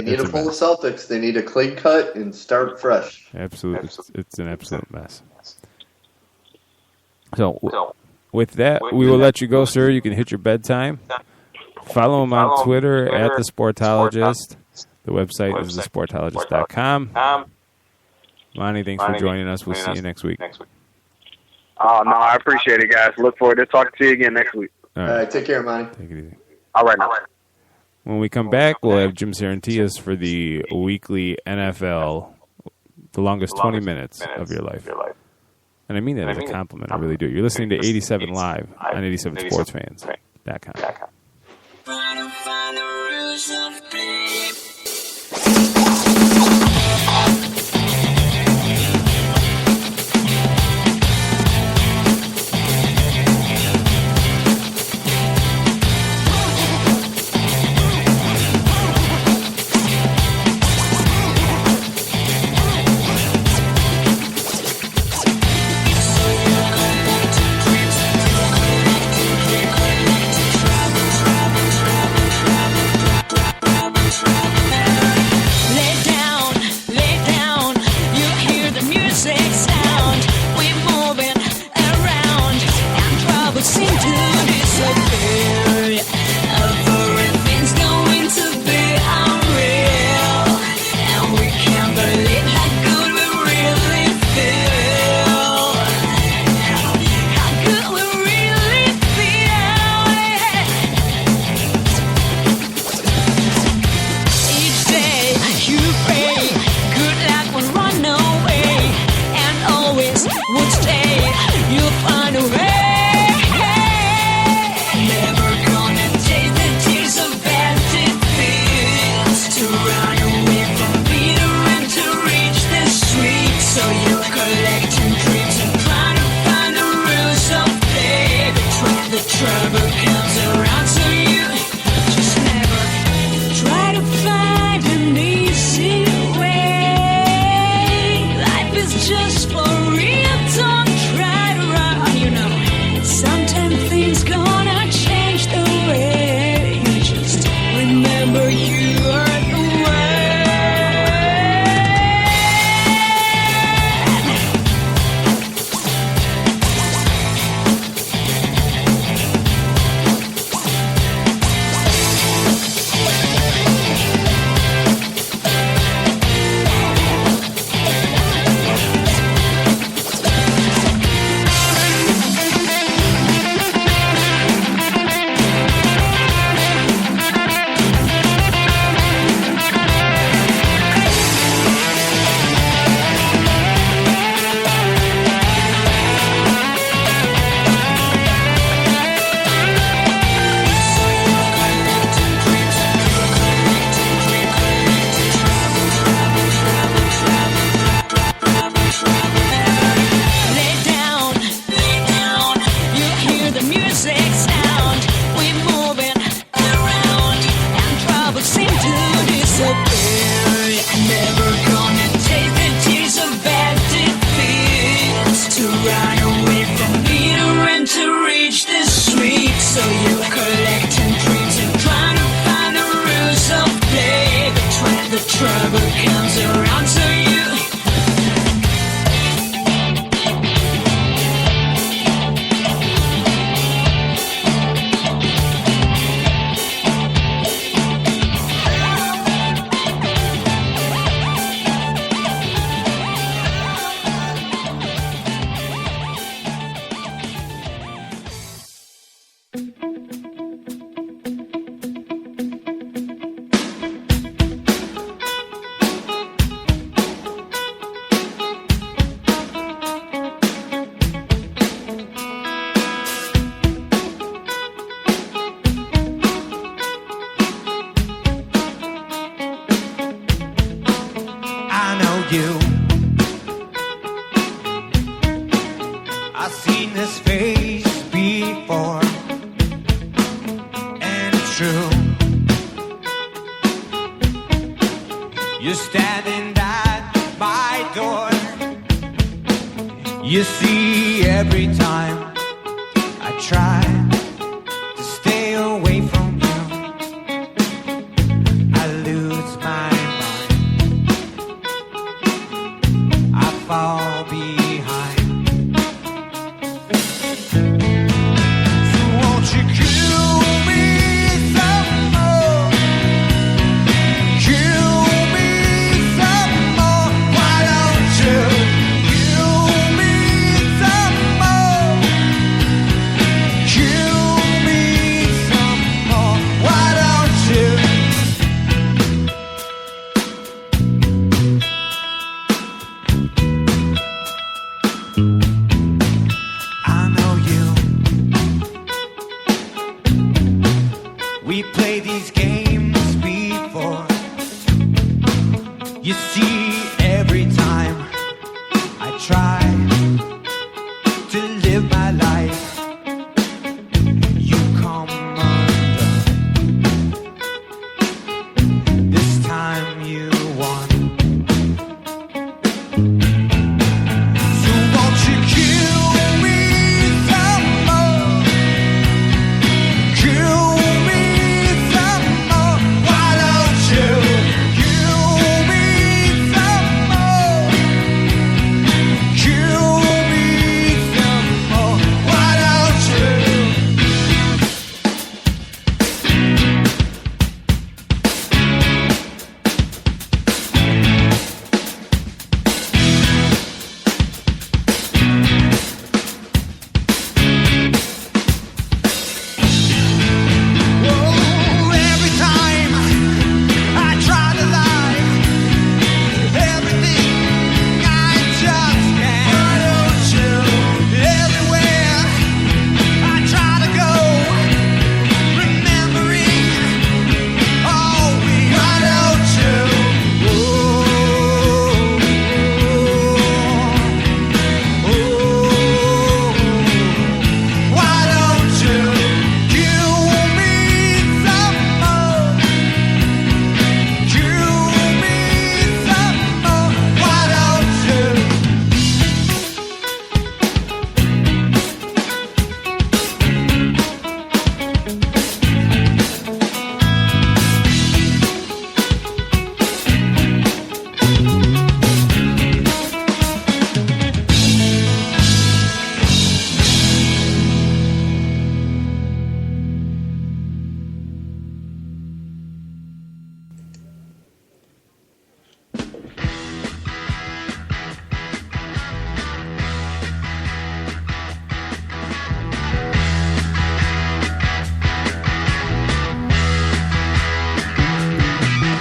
need to pull the Celtics. They need a clean cut and start fresh. Absolutely. It's an absolute mess. So, with that, we will let you go, sir. You can hit your bedtime. Follow him on Twitter at The Sportologist. The website is thesportologist.com. Monty, thanks for joining us. We'll see you next week. Oh, no, I appreciate it, guys. Look forward to talking to you again next week. All right, take care, Monty. Take it easy. All right, now. When we come back, we'll have Jim Saranteas for the weekly NFL, the longest 20 minutes of your life. And I mean that as a compliment. I really do. You're listening to 87 Live on 87sportsfans.com. try, but can't around to you.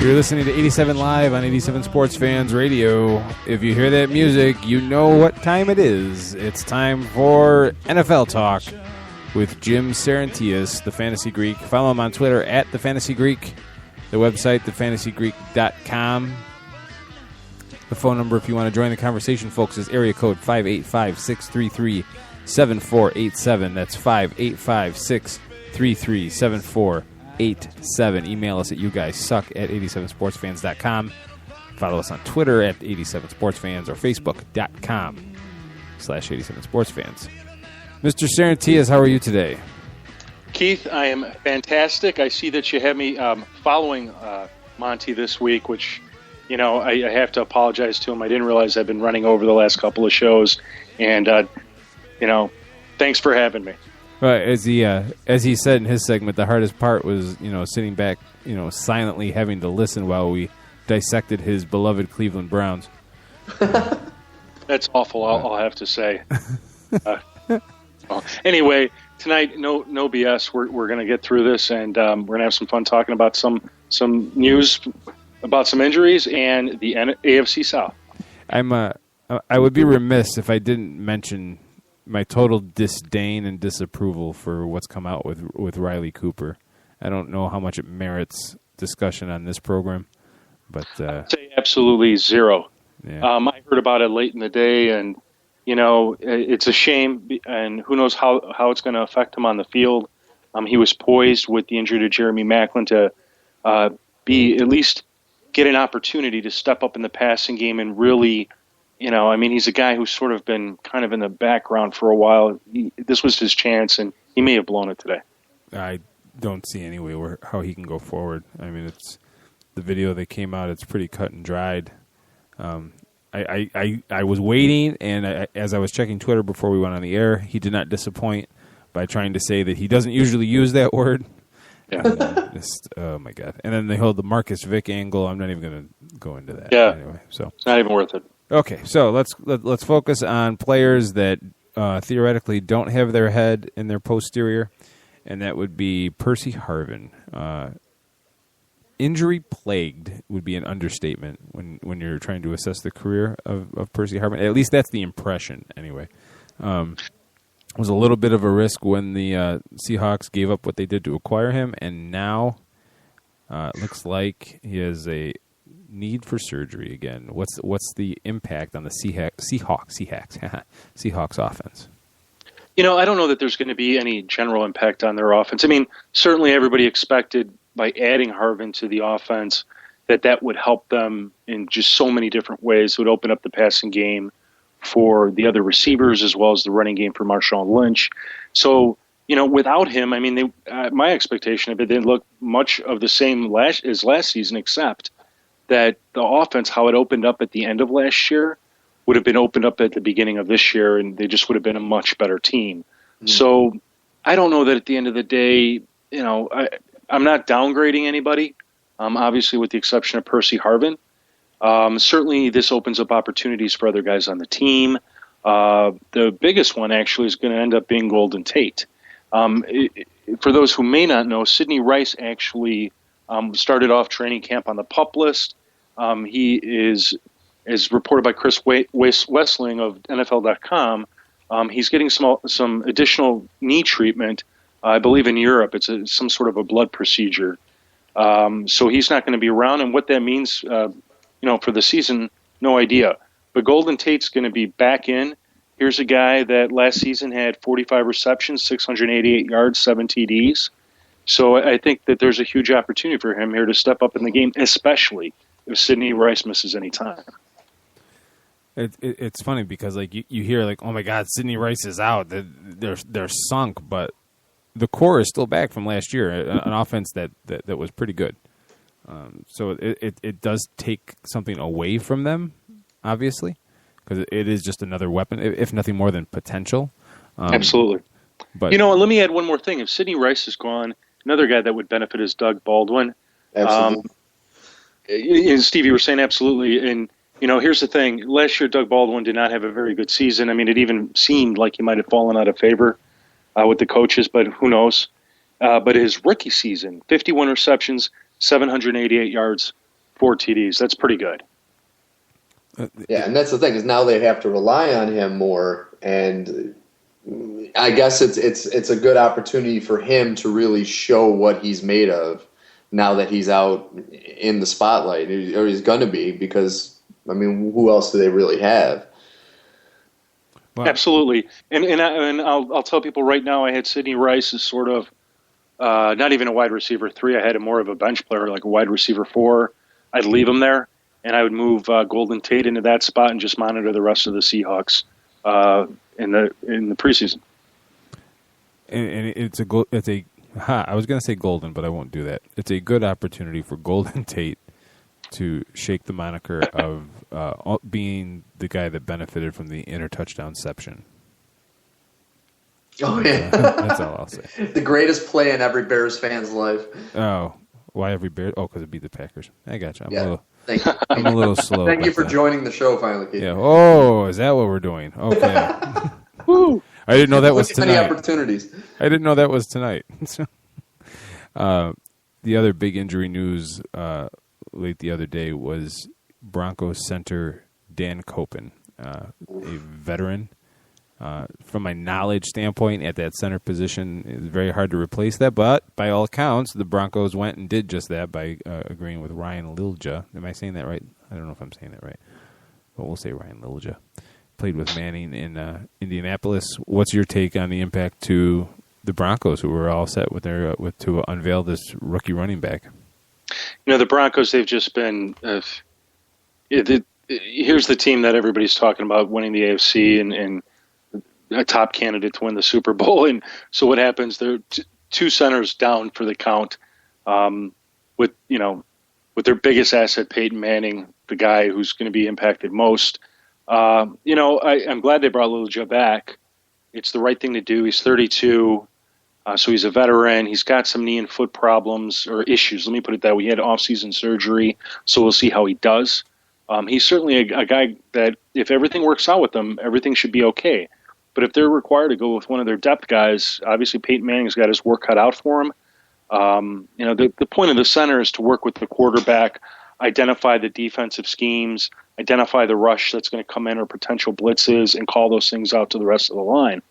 You're listening to 87 Live on 87 Sports Fans Radio. If you hear that music, you know what time it is. It's time for NFL Talk with Jim Saranteas, the Fantasy Greek. Follow him on Twitter at the Fantasy Greek. The website, thefantasygreek.com. The phone number, if you want to join the conversation, folks, is area code 585-633-7487. That's 585-633-7487. Email us at youguysuck@87sportsfans.com. Follow us on Twitter at 87sportsfans or facebook.com/87sportsfans. Mr. Saranteas, how are you today? Keith, I am fantastic. I see that you have me following Monty this week, which I have to apologize to him. I didn't realize I've been running over the last couple of shows, and thanks for having me. Well, as he said in his segment, the hardest part was sitting back, silently having to listen while we dissected his beloved Cleveland Browns. That's awful. I'll have to say. Well, anyway, tonight, no BS. We're going to get through this, and we're going to have some fun talking about some news about some injuries and the AFC South. I would be remiss if I didn't mention my total disdain and disapproval for what's come out with Riley Cooper. I don't know how much it merits discussion on this program, but I'd say absolutely zero. Yeah. I heard about it late in the day, and it's a shame, and who knows how it's going to affect him on the field. He was poised with the injury to Jeremy Maclin to be at least get an opportunity to step up in the passing game and really, he's a guy who's sort of been kind of in the background for a while. This was his chance, and he may have blown it today. I don't see any way how he can go forward. I mean, it's the video that came out. It's pretty cut and dried. I was waiting, and as I was checking Twitter before we went on the air, he did not disappoint by trying to say that he doesn't usually use that word. Yeah. Oh my God! And then they hold the Marcus Vick angle. I'm not even going to go into that. Yeah. Anyway, so it's not even worth it. Okay, so let's focus on players that theoretically don't have their head in their posterior, and that would be Percy Harvin. Injury plagued would be an understatement when you're trying to assess the career of Percy Harvin. At least that's the impression, anyway. It was a little bit of a risk when the Seahawks gave up what they did to acquire him, and now it looks like he has a need for surgery again. What's the impact on the Seahawks offense? I don't know that there's going to be any general impact on their offense. I mean, certainly everybody expected by adding Harvin to the offense that would help them in just so many different ways. It would open up the passing game for the other receivers as well as the running game for Marshawn Lynch. So, without him, I mean, my expectation of it didn't look much of the same as last season, except that the offense, how it opened up at the end of last year, would have been opened up at the beginning of this year, and they just would have been a much better team. Mm-hmm. So I don't know that at the end of the day, I'm not downgrading anybody, obviously with the exception of Percy Harvin. Certainly this opens up opportunities for other guys on the team. The biggest one actually is going to end up being Golden Tate. For those who may not know, Sidney Rice actually started off training camp on the PUP list. He is, as reported by Chris Wessling of NFL.com, he's getting some additional knee treatment, I believe in Europe. It's some sort of a blood procedure. So he's not going to be around, and what that means for the season, no idea. But Golden Tate's going to be back in. Here's a guy that last season had 45 receptions, 688 yards, 7 TDs. So I think that there's a huge opportunity for him here to step up in the game, especially if Sidney Rice misses any time. It's funny because you hear oh my God, Sidney Rice is out. They're sunk, but the core is still back from last year, an offense that was pretty good. So it does take something away from them, obviously, because it is just another weapon, if nothing more than potential. Absolutely. But let me add one more thing. If Sidney Rice is gone, another guy that would benefit is Doug Baldwin. Absolutely. And Steve, you were saying absolutely. And, here's the thing. Last year, Doug Baldwin did not have a very good season. I mean, it even seemed like he might have fallen out of favor with the coaches, but who knows? But his rookie season, 51 receptions, 788 yards, 4 TDs. That's pretty good. Yeah, and that's the thing is now they have to rely on him more, and I guess it's a good opportunity for him to really show what he's made of now that he's out in the spotlight, or he's going to be, because, I mean, who else do they really have? Wow. Absolutely. And I'll tell people right now I had Sidney Rice as sort of not even a wide receiver 3. I had him more of a bench player, like a wide receiver 4. I'd leave him there, and I would move Golden Tate into that spot and just monitor the rest of the Seahawks in the preseason. And I was going to say golden, but I won't do that. It's a good opportunity for Golden Tate to shake the moniker of being the guy that benefited from the inter-touchdownception. Oh, yeah. That's all I'll say. The greatest play in every Bears fan's life. Oh, why every Bears? Oh, because it beat the Packers. I got you. Thank you. I'm a little slow. Thank you for joining the show finally, Keith. Yeah. Oh, is that what we're doing? Okay. Woo. I didn't know that was tonight. Many opportunities. I didn't know that was tonight. The other big injury news late the other day was Broncos center Dan Koppen, a veteran. From my knowledge standpoint, at that center position, it's very hard to replace that. But by all accounts, the Broncos went and did just that by agreeing with Ryan Lilja. Am I saying that right? I don't know if I'm saying that right, but we'll say Ryan Lilja. Played with Manning in Indianapolis. What's your take on the impact to the Broncos, who were all set with their to unveil this rookie running back? The Broncos, they've just been. Here's the team that everybody's talking about winning the AFC and a top candidate to win the Super Bowl. And so what happens? They're two centers down for the count, with their biggest asset, Peyton Manning, the guy who's going to be impacted most. I'm glad they brought Lilja back. It's the right thing to do. He's 32, so he's a veteran. He's got some knee and foot problems or issues. Let me put it that way. He had off-season surgery, so we'll see how he does. He's certainly a guy that if everything works out with him, everything should be okay. But if they're required to go with one of their depth guys, obviously Peyton Manning's got his work cut out for him. The point of the center is to work with the quarterback, identify the defensive schemes, identify the rush that's going to come in or potential blitzes, and call those things out to the rest of the line.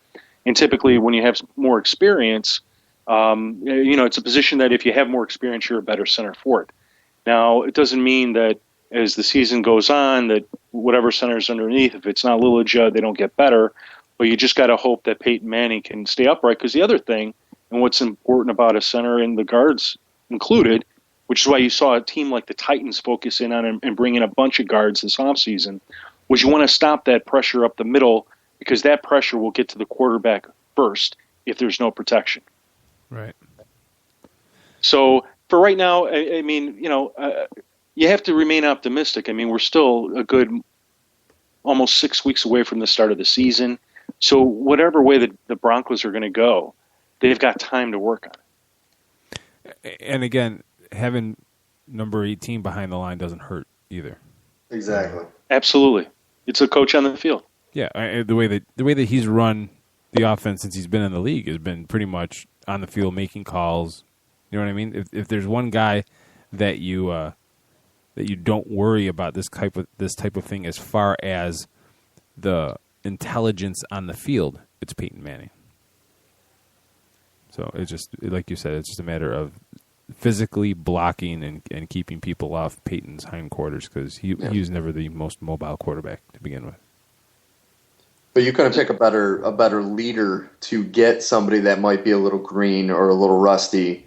And typically when you have more experience, it's a position that if you have more experience, you're a better center for it. Now, it doesn't mean that as the season goes on that whatever center's underneath, if it's not Lilja, they don't get better. But you just got to hope that Peyton Manning can stay upright. Because the other thing, and what's important about a center, and the guards included, which is why you saw a team like the Titans focus in on and bring in a bunch of guards this offseason, was you want to stop that pressure up the middle, because that pressure will get to the quarterback first if there's no protection. Right. So for right now, you have to remain optimistic. I mean, we're still a good almost 6 weeks away from the start of the season. So whatever way the Broncos are going to go, they've got time to work on it. And again, having number 18 behind the line doesn't hurt either. Exactly. Absolutely. It's a coach on the field. Yeah, the way that he's run the offense since he's been in the league has been pretty much on the field making calls. You know what I mean? If there's one guy that you don't worry about this type of thing as far as the intelligence on the field, it's Peyton Manning. So it's just like you said, it's just a matter of physically blocking and keeping people off Peyton's hindquarters, because he was never the most mobile quarterback to begin with. But you couldn't pick a better leader to get somebody that might be a little green or a little rusty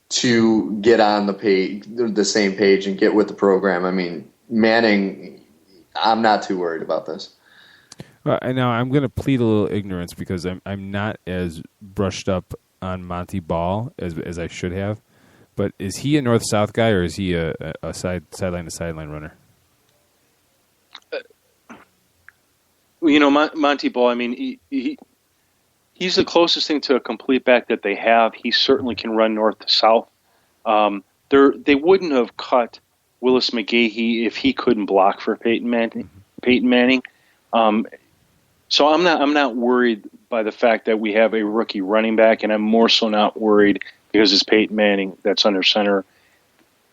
to get on the same page and get with the program. I mean, Manning, I'm not too worried about this. Now I'm going to plead a little ignorance, because I'm not as brushed up on Monty Ball as I should have. But is he a north-south guy, or is he a sideline to sideline runner? Monty Ball, I mean, he's the closest thing to a complete back that they have. He certainly can run north to south. They wouldn't have cut Willis McGahee if he couldn't block for Peyton Manning. So I'm not worried by the fact that we have a rookie running back, and I'm more so not worried because it's Peyton Manning that's under center.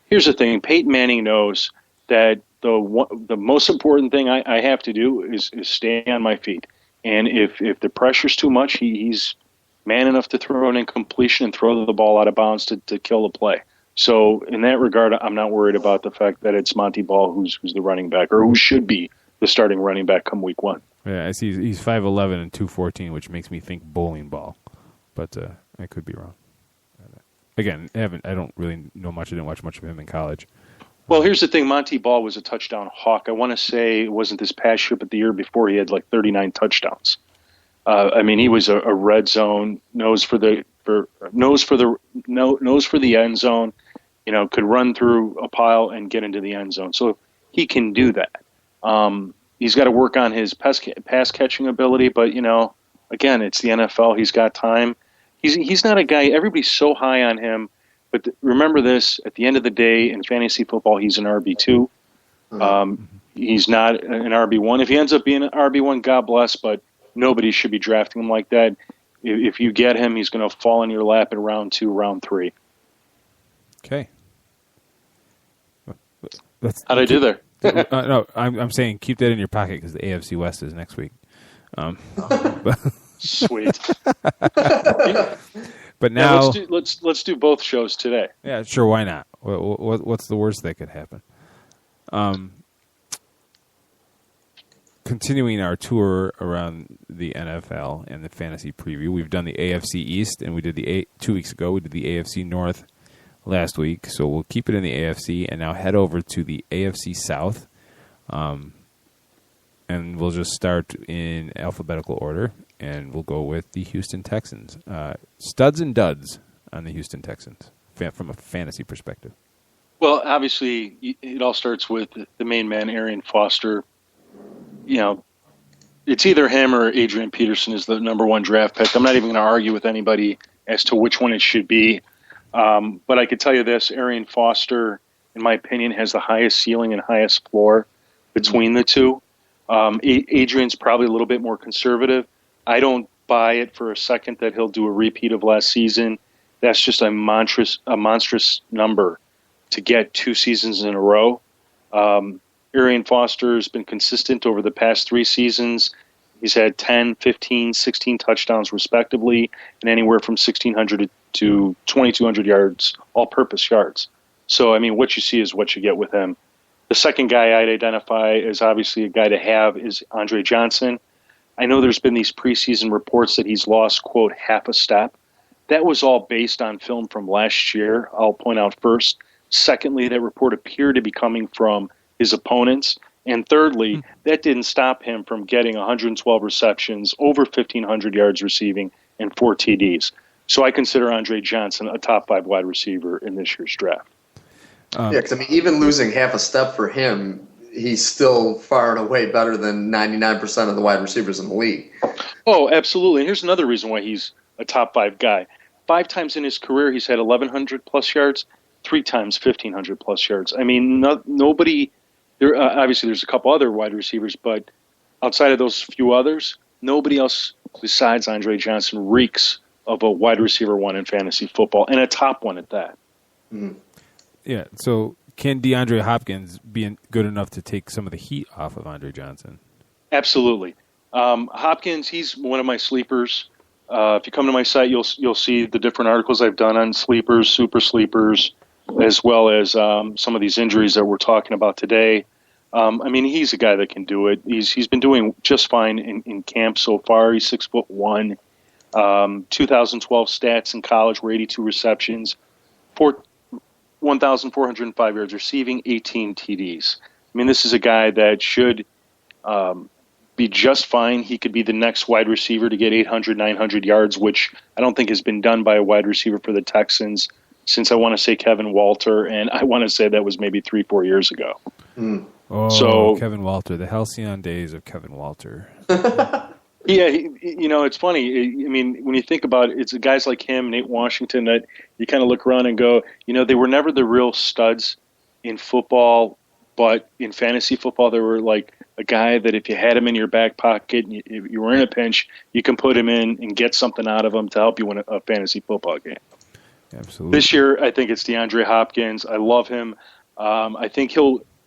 Here's the thing: Peyton Manning knows that the most important thing I have to do is stay on my feet. And if the pressure's too much, he's man enough to throw an incompletion and throw the ball out of bounds to kill the play. So in that regard, I'm not worried about the fact that it's Monty Ball who's the running back, or who should be the starting running back come week one. Yeah, I see he's 5'11" and 214, which makes me think bowling ball, but I could be wrong. Again, I don't really know much. I didn't watch much of him in college. Well, here's the thing. Monty Ball was a touchdown hawk. I want to say it wasn't this past year, but the year before he had like 39 touchdowns. He was a red zone, nose for the end zone, could run through a pile and get into the end zone. So he can do that. He's got to work on his pass catching ability, but again, it's the NFL. He's got time. He's not a guy. Everybody's so high on him, but remember this: at the end of the day, in fantasy football, he's an RB2. He's not an RB1. If he ends up being an RB1, God bless, but nobody should be drafting him like that. If you get him, he's going to fall in your lap in round 2, round 3. Okay. How'd I do there? No, I'm saying keep that in your pocket because the AFC West is next week. Sweet. But now let's do both shows today. Yeah, sure. Why not? What's the worst that could happen? Continuing our tour around the NFL and the fantasy preview, we've done the AFC East, and we did 2 weeks ago. We did the AFC North last week, so we'll keep it in the AFC and now head over to the AFC South, and we'll just start in alphabetical order, and we'll go with the Houston Texans. Studs and duds on the Houston Texans from a fantasy perspective. Well, obviously, it all starts with the main man, Arian Foster. It's either him or Adrian Peterson is the number 1 draft pick. I'm not even going to argue with anybody as to which one it should be. But I could tell you this, Arian Foster, in my opinion, has the highest ceiling and highest floor between the two. Adrian's probably a little bit more conservative. I don't buy it for a second that he'll do a repeat of last season. That's just a monstrous number to get 2 seasons in a row. Arian Foster has been consistent over the past 3 seasons. He's had 10, 15, 16 touchdowns respectively, and anywhere from 1,600 to 2,200 yards, all-purpose yards. So, what you see is what you get with him. The second guy I'd identify as obviously a guy to have is Andre Johnson. I know there's been these preseason reports that he's lost, quote, half a step. That was all based on film from last year, I'll point out first. Secondly, that report appeared to be coming from his opponents. And thirdly, that didn't stop him from getting 112 receptions, over 1,500 yards receiving, and 4 TDs. So I consider Andre Johnson a top 5 wide receiver in this year's draft. Because even losing half a step for him, he's still far and away better than 99% of the wide receivers in the league. Oh, absolutely. And here's another reason why he's a top 5 guy. 5 times in his career, he's had 1,100-plus yards, 3 times 1,500-plus yards. Nobody... obviously, there's a couple other wide receivers, but outside of those few others, nobody else besides Andre Johnson reeks of a wide receiver 1 in fantasy football, and a top 1 at that. Mm. Yeah, so can DeAndre Hopkins be good enough to take some of the heat off of Andre Johnson? Absolutely. Hopkins, he's one of my sleepers. If you come to my site, you'll see the different articles I've done on sleepers, super sleepers, as well as some of these injuries that we're talking about today. He's a guy that can do it. He's been doing just fine in camp so far. He's 6'1". 2012 stats in college were 82 receptions, 1,405 yards receiving, 18 TDs. This is a guy that should be just fine. He could be the next wide receiver to get 800, 900 yards, which I don't think has been done by a wide receiver for the Texans since I want to say Kevin Walter, and I want to say that was maybe 3-4 years ago. Mm. Oh, so, Kevin Walter, the halcyon days of Kevin Walter. Yeah, it's funny. When you think about it, it's guys like him, Nate Washington, that you kind of look around and go, they were never the real studs in football, but in fantasy football, they were like a guy that if you had him in your back pocket, and you were in a pinch, you can put him in and get something out of him to help you win a fantasy football game. Absolutely. This year, I think it's DeAndre Hopkins. I love him. I think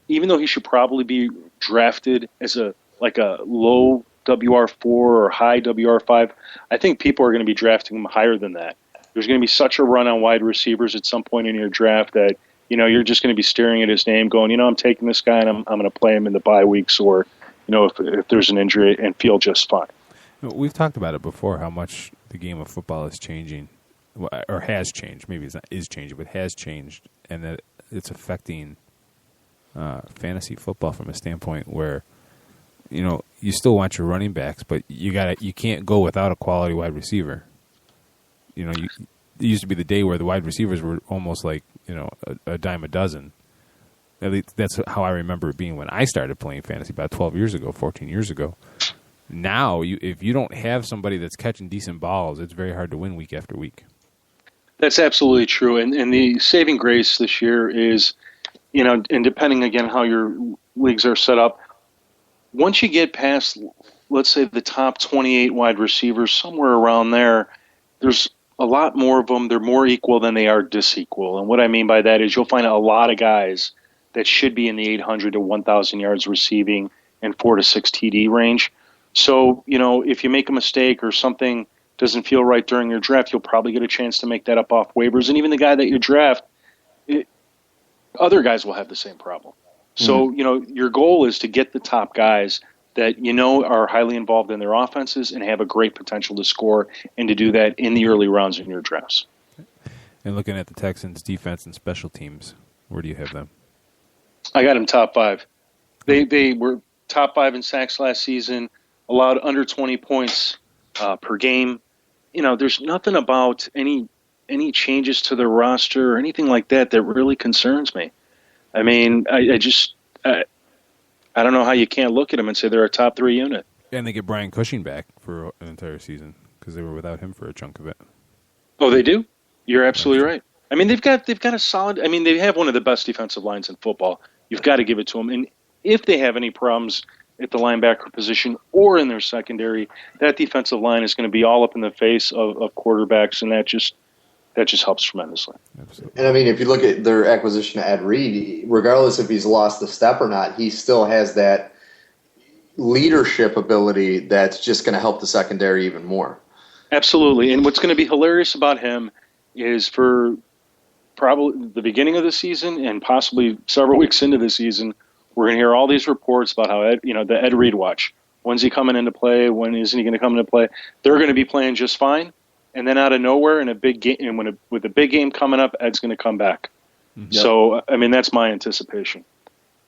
even though he should probably be drafted as a low WR4 or high WR5, I think people are going to be drafting him higher than that. There's going to be such a run on wide receivers at some point in your draft that, you're just going to be staring at his name going, I'm taking this guy and I'm going to play him in the bye weeks or, if there's an injury and feel just fine. We've talked about it before, how much the game of football is changing. Or has changed. Maybe it's not is changing, but has changed, and that it's affecting fantasy football from a standpoint where, you still want your running backs, but you can't go without a quality wide receiver. It used to be the day where the wide receivers were almost like a dime a dozen. At least that's how I remember it being when I started playing fantasy about 12 years ago, 14 years ago. Now, if you don't have somebody that's catching decent balls, it's very hard to win week after week. That's absolutely true. And the saving grace this year is, and depending, again, how your leagues are set up, once you get past, let's say, the top 28 wide receivers, somewhere around there, there's a lot more of them. They're more equal than they are disequal. And what I mean by that is you'll find a lot of guys that should be in the 800 to 1,000 yards receiving and 4 to 6 TD range. So, if you make a mistake or something doesn't feel right during your draft, you'll probably get a chance to make that up off waivers. And even the guy that you draft, other guys will have the same problem. So, your goal is to get the top guys that are highly involved in their offenses and have a great potential to score, and to do that in the early rounds in your drafts. And looking at the Texans' defense and special teams, where do you have them? I got them top 5. They were top 5 in sacks last season, allowed under 20 points per game. There's nothing about any changes to their roster or anything like that really concerns me. I mean, I don't know how you can't look at them and say they're a top 3 unit. And they get Brian Cushing back for an entire season because they were without him for a chunk of it. Oh, they do? You're absolutely right. I mean, they've got a solid. I mean, they have one of the best defensive lines in football. You've got to give it to them. And if they have any problems at the linebacker position or in their secondary, that defensive line is going to be all up in the face of quarterbacks, and that just helps tremendously. Absolutely. And I mean, if you look at their acquisition of Ed Reed, regardless if he's lost the step or not, he still has that leadership ability that's just going to help the secondary even more. Absolutely. And what's going to be hilarious about him is for probably the beginning of the season and possibly several weeks into the season, we're going to hear all these reports about how the Ed Reed watch. When's he coming into play? When isn't he going to come into play? They're going to be playing just fine, and then out of nowhere, in a big game, and with a big game coming up, Ed's going to come back. Mm-hmm. So, I mean, that's my anticipation.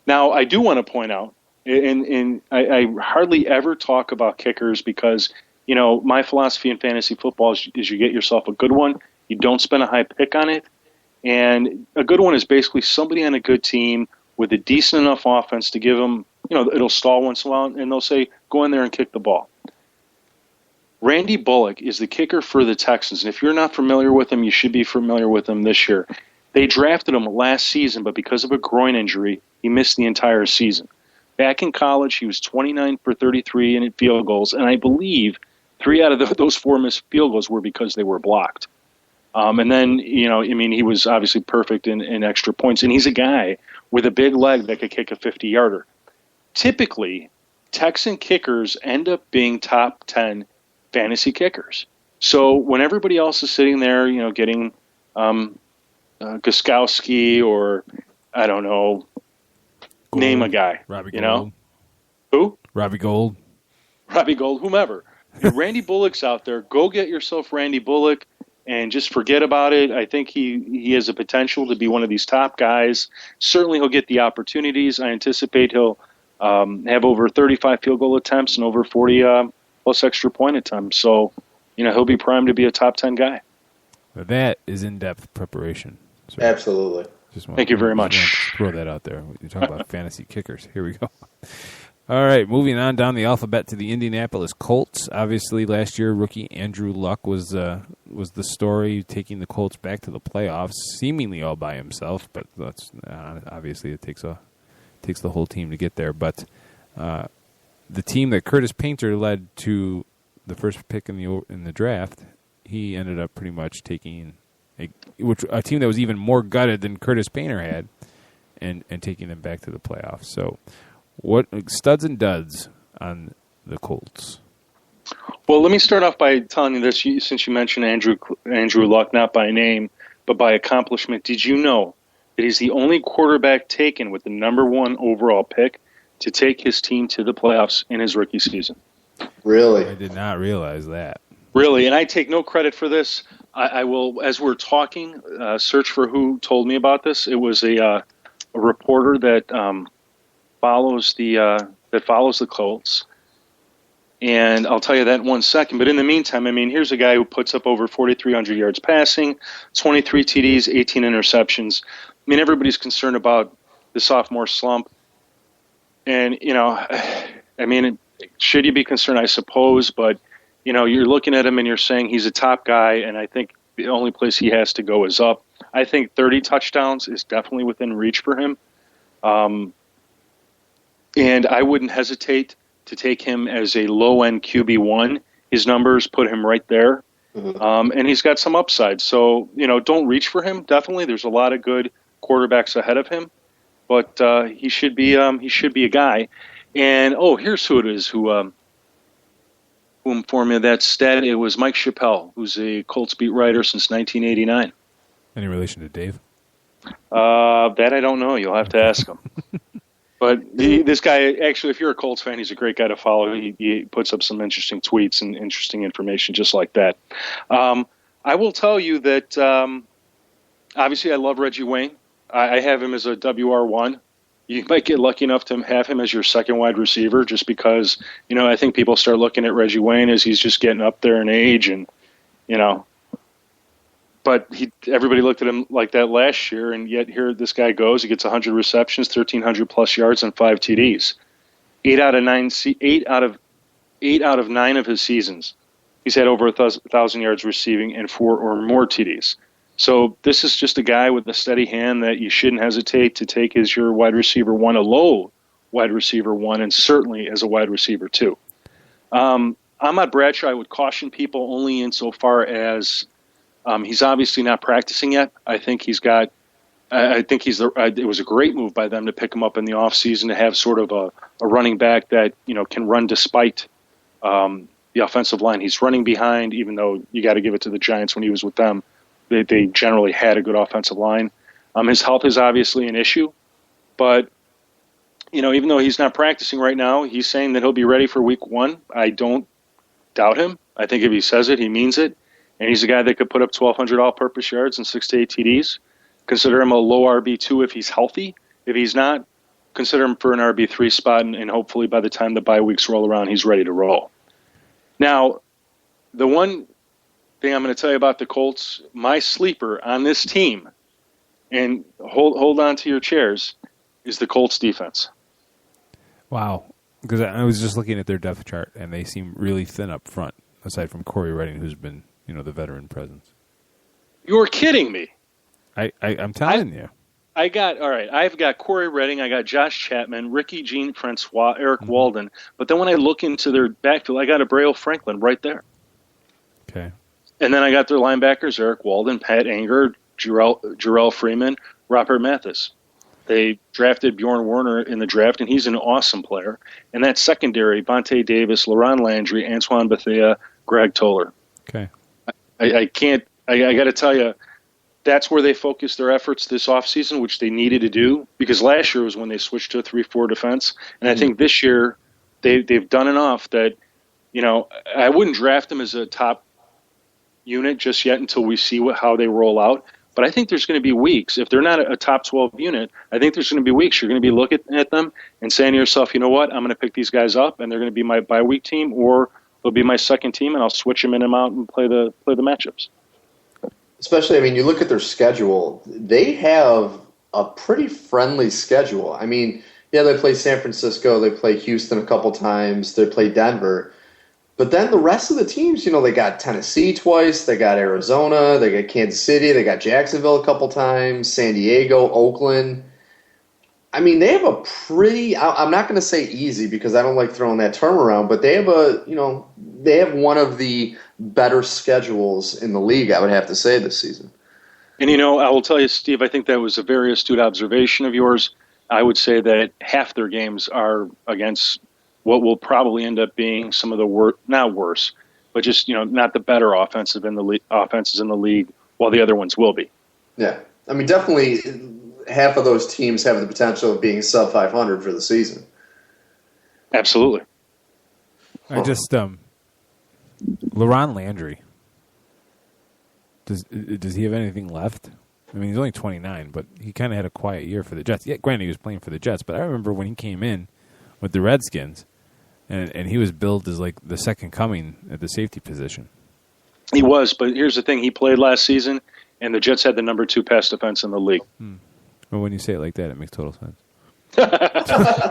Now, I do want to point out, and I hardly ever talk about kickers because my philosophy in fantasy football is you get yourself a good one. You don't spend a high pick on it. And a good one is basically somebody on a good team with a decent enough offense to give them, it'll stall once in a while, and they'll say, go in there and kick the ball. Randy Bullock is the kicker for the Texans. And if you're not familiar with him, you should be familiar with him this year. They drafted him last season, but because of a groin injury, he missed the entire season. Back in college, he was 29 for 33 in field goals, and I believe 3 out of those 4 missed field goals were because they were blocked. And then, he was obviously perfect in extra points. And he's a guy with a big leg that could kick a 50-yarder. Typically, Texan kickers end up being top 10 fantasy kickers. So when everybody else is sitting there, getting Gostkowski or, I don't know, Gold. Name a guy. Robbie Gold. Who? Robbie Gold, whomever. Randy Bullock's out there. Go get yourself Randy Bullock. And just forget about it. I think he has a potential to be one of these top guys. Certainly he'll get the opportunities. I anticipate he'll have over 35 field goal attempts and over 40 plus extra point attempts. So, he'll be primed to be a top 10 guy. Well, that is in-depth preparation. So Absolutely. Thank you very much. Throw that out there. You're talking about fantasy kickers. Here we go. All right, moving on down the alphabet to the Indianapolis Colts. Obviously, last year, rookie Andrew Luck was the story, taking the Colts back to the playoffs, seemingly all by himself. But that's obviously it takes the whole team to get there. But the team that Curtis Painter led to the first pick in the draft, he ended up pretty much taking a team that was even more gutted than Curtis Painter had, and taking them back to the playoffs. So. What studs and duds on the Colts? Well, let me start off by telling you this, since you mentioned Andrew Luck, not by name, but by accomplishment. Did you know that he's the only quarterback taken with the number 1 overall pick to take his team to the playoffs in his rookie season? Really? I did not realize that. Really, and I take no credit for this. I will, as we're talking, search for who told me about this. It was a reporter that follows the Colts, And I'll tell you that in 1 second. But in the meantime, I mean, here's a guy who puts up over 4,300 yards passing, 23 TDs, 18 interceptions. I mean, everybody's concerned about the sophomore slump. And, you know, I mean, should you be concerned? I suppose. But, you know, you're looking at him and you're saying he's a top guy, and I think the only place he has to go is up. I think 30 touchdowns is definitely within reach for him. And I wouldn't hesitate to take him as a low-end QB1. His numbers put him right there. And he's got some upside. So, you know, don't reach for him, definitely. There's a lot of good quarterbacks ahead of him. But he should be a guy. And, here's who it is who informed me of that stat. It was Mike Chappelle, who's a Colts beat writer since 1989. Any relation to Dave? That I don't know. You'll have to ask him. But this guy, actually, if you're a Colts fan, he's a great guy to follow. He puts up some interesting tweets and interesting information just like that. I will tell you that, obviously, I love Reggie Wayne. I have him as a WR1. You might get lucky enough to have him as your second wide receiver just because, you know, I think people start looking at Reggie Wayne as he's just getting up there in age and, you know. But everybody looked at him like that last year, and yet here this guy goes. He gets 100 receptions, 1,300-plus yards, and 5 TDs. 8 out of 9 of his seasons, he's had over 1,000 yards receiving and 4 or more TDs. So this is just a guy with a steady hand that you shouldn't hesitate to take as your wide receiver 1, a low wide receiver 1, and certainly as a wide receiver 2. Ahmad Bradshaw, I would caution people only insofar as he's obviously not practicing yet. I think he's got. It was a great move by them to pick him up in the offseason to have sort of a running back that, you know, can run despite the offensive line he's running behind. Even though you got to give it to the Giants when he was with them, they generally had a good offensive line. His health is obviously an issue, but you know, even though he's not practicing right now, he's saying that he'll be ready for week 1. I don't doubt him. I think if he says it, he means it. And he's a guy that could put up 1,200 all-purpose yards and 6 to 8 TDs. Consider him a low RB2 if he's healthy. If he's not, consider him for an RB3 spot, and hopefully by the time the bye weeks roll around, he's ready to roll. Now, the one thing I'm going to tell you about the Colts, my sleeper on this team, and hold on to your chairs, is the Colts defense. Wow. Because I was just looking at their depth chart, and they seem really thin up front, aside from Corey Redding, who's been, you know, the veteran presence. You're kidding me. I'm telling you. I've got Corey Redding, I got Josh Chapman, Ricky Jean Francois, Eric Walden. But then when I look into their backfield, I got Abreu Franklin right there. Okay. And then I got their linebackers, Eric Walden, Pat Anger, Jarrell Freeman, Robert Mathis. They drafted Bjorn Werner in the draft, and he's an awesome player. And that secondary, Vontae Davis, Laron Landry, Antoine Bethea, Greg Toller. Okay. I got to tell you, that's where they focused their efforts this offseason, which they needed to do, because last year was when they switched to a 3-4 defense. And I think this year they've done enough that, you know, I wouldn't draft them as a top unit just yet until we see how they roll out. But I think there's going to be weeks. If they're not a top 12 unit, I think there's going to be weeks you're going to be looking at them and saying to yourself, you know what, I'm going to pick these guys up, and they're going to be my bye-week team, or they'll be my second team, and I'll switch them in and out and play the matchups. Especially, I mean, you look at their schedule, they have a pretty friendly schedule. I mean, yeah, they play San Francisco, they play Houston a couple times, they play Denver. But then the rest of the teams, you know, they got Tennessee twice, they got Arizona, they got Kansas City, they got Jacksonville a couple times, San Diego, Oakland. I mean, they have a pretty, I'm not going to say easy because I don't like throwing that term around, but they have they have one of the better schedules in the league, I would have to say, this season. And, you know, I will tell you, Steve, I think that was a very astute observation of yours. I would say that half their games are against what will probably end up being some of the not worse, but just, you know, not the better offenses in the league, while the other ones will be. Yeah. I mean, definitely half of those teams have the potential of being sub 500 for the season. Absolutely. I just Laron Landry. Does he have anything left? I mean, he's only 29, but he kind of had a quiet year for the Jets. Yeah, granted, he was playing for the Jets, but I remember when he came in with the Redskins, And he was billed as like the second coming at the safety position. He was, but here's the thing. He played last season, and the Jets had the number 2 pass defense in the league. Well, when you say it like that, it makes total sense.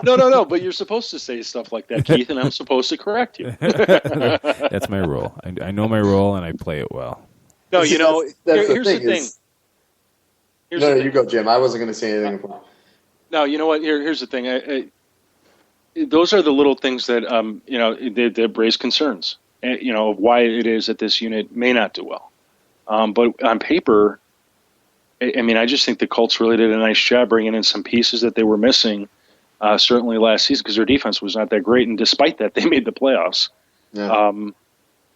No, but you're supposed to say stuff like that, Keith, and I'm supposed to correct you. That's my role. I know my role, and I play it well. No, See, here's the thing. No, you go, Jim. I wasn't going to say anything. No, you know what? Here's the thing. Those are the little things that that raise concerns. Of why it is that this unit may not do well. But on paper, I just think the Colts really did a nice job bringing in some pieces that they were missing, certainly last season, because their defense was not that great, and despite that, they made the playoffs. Yeah.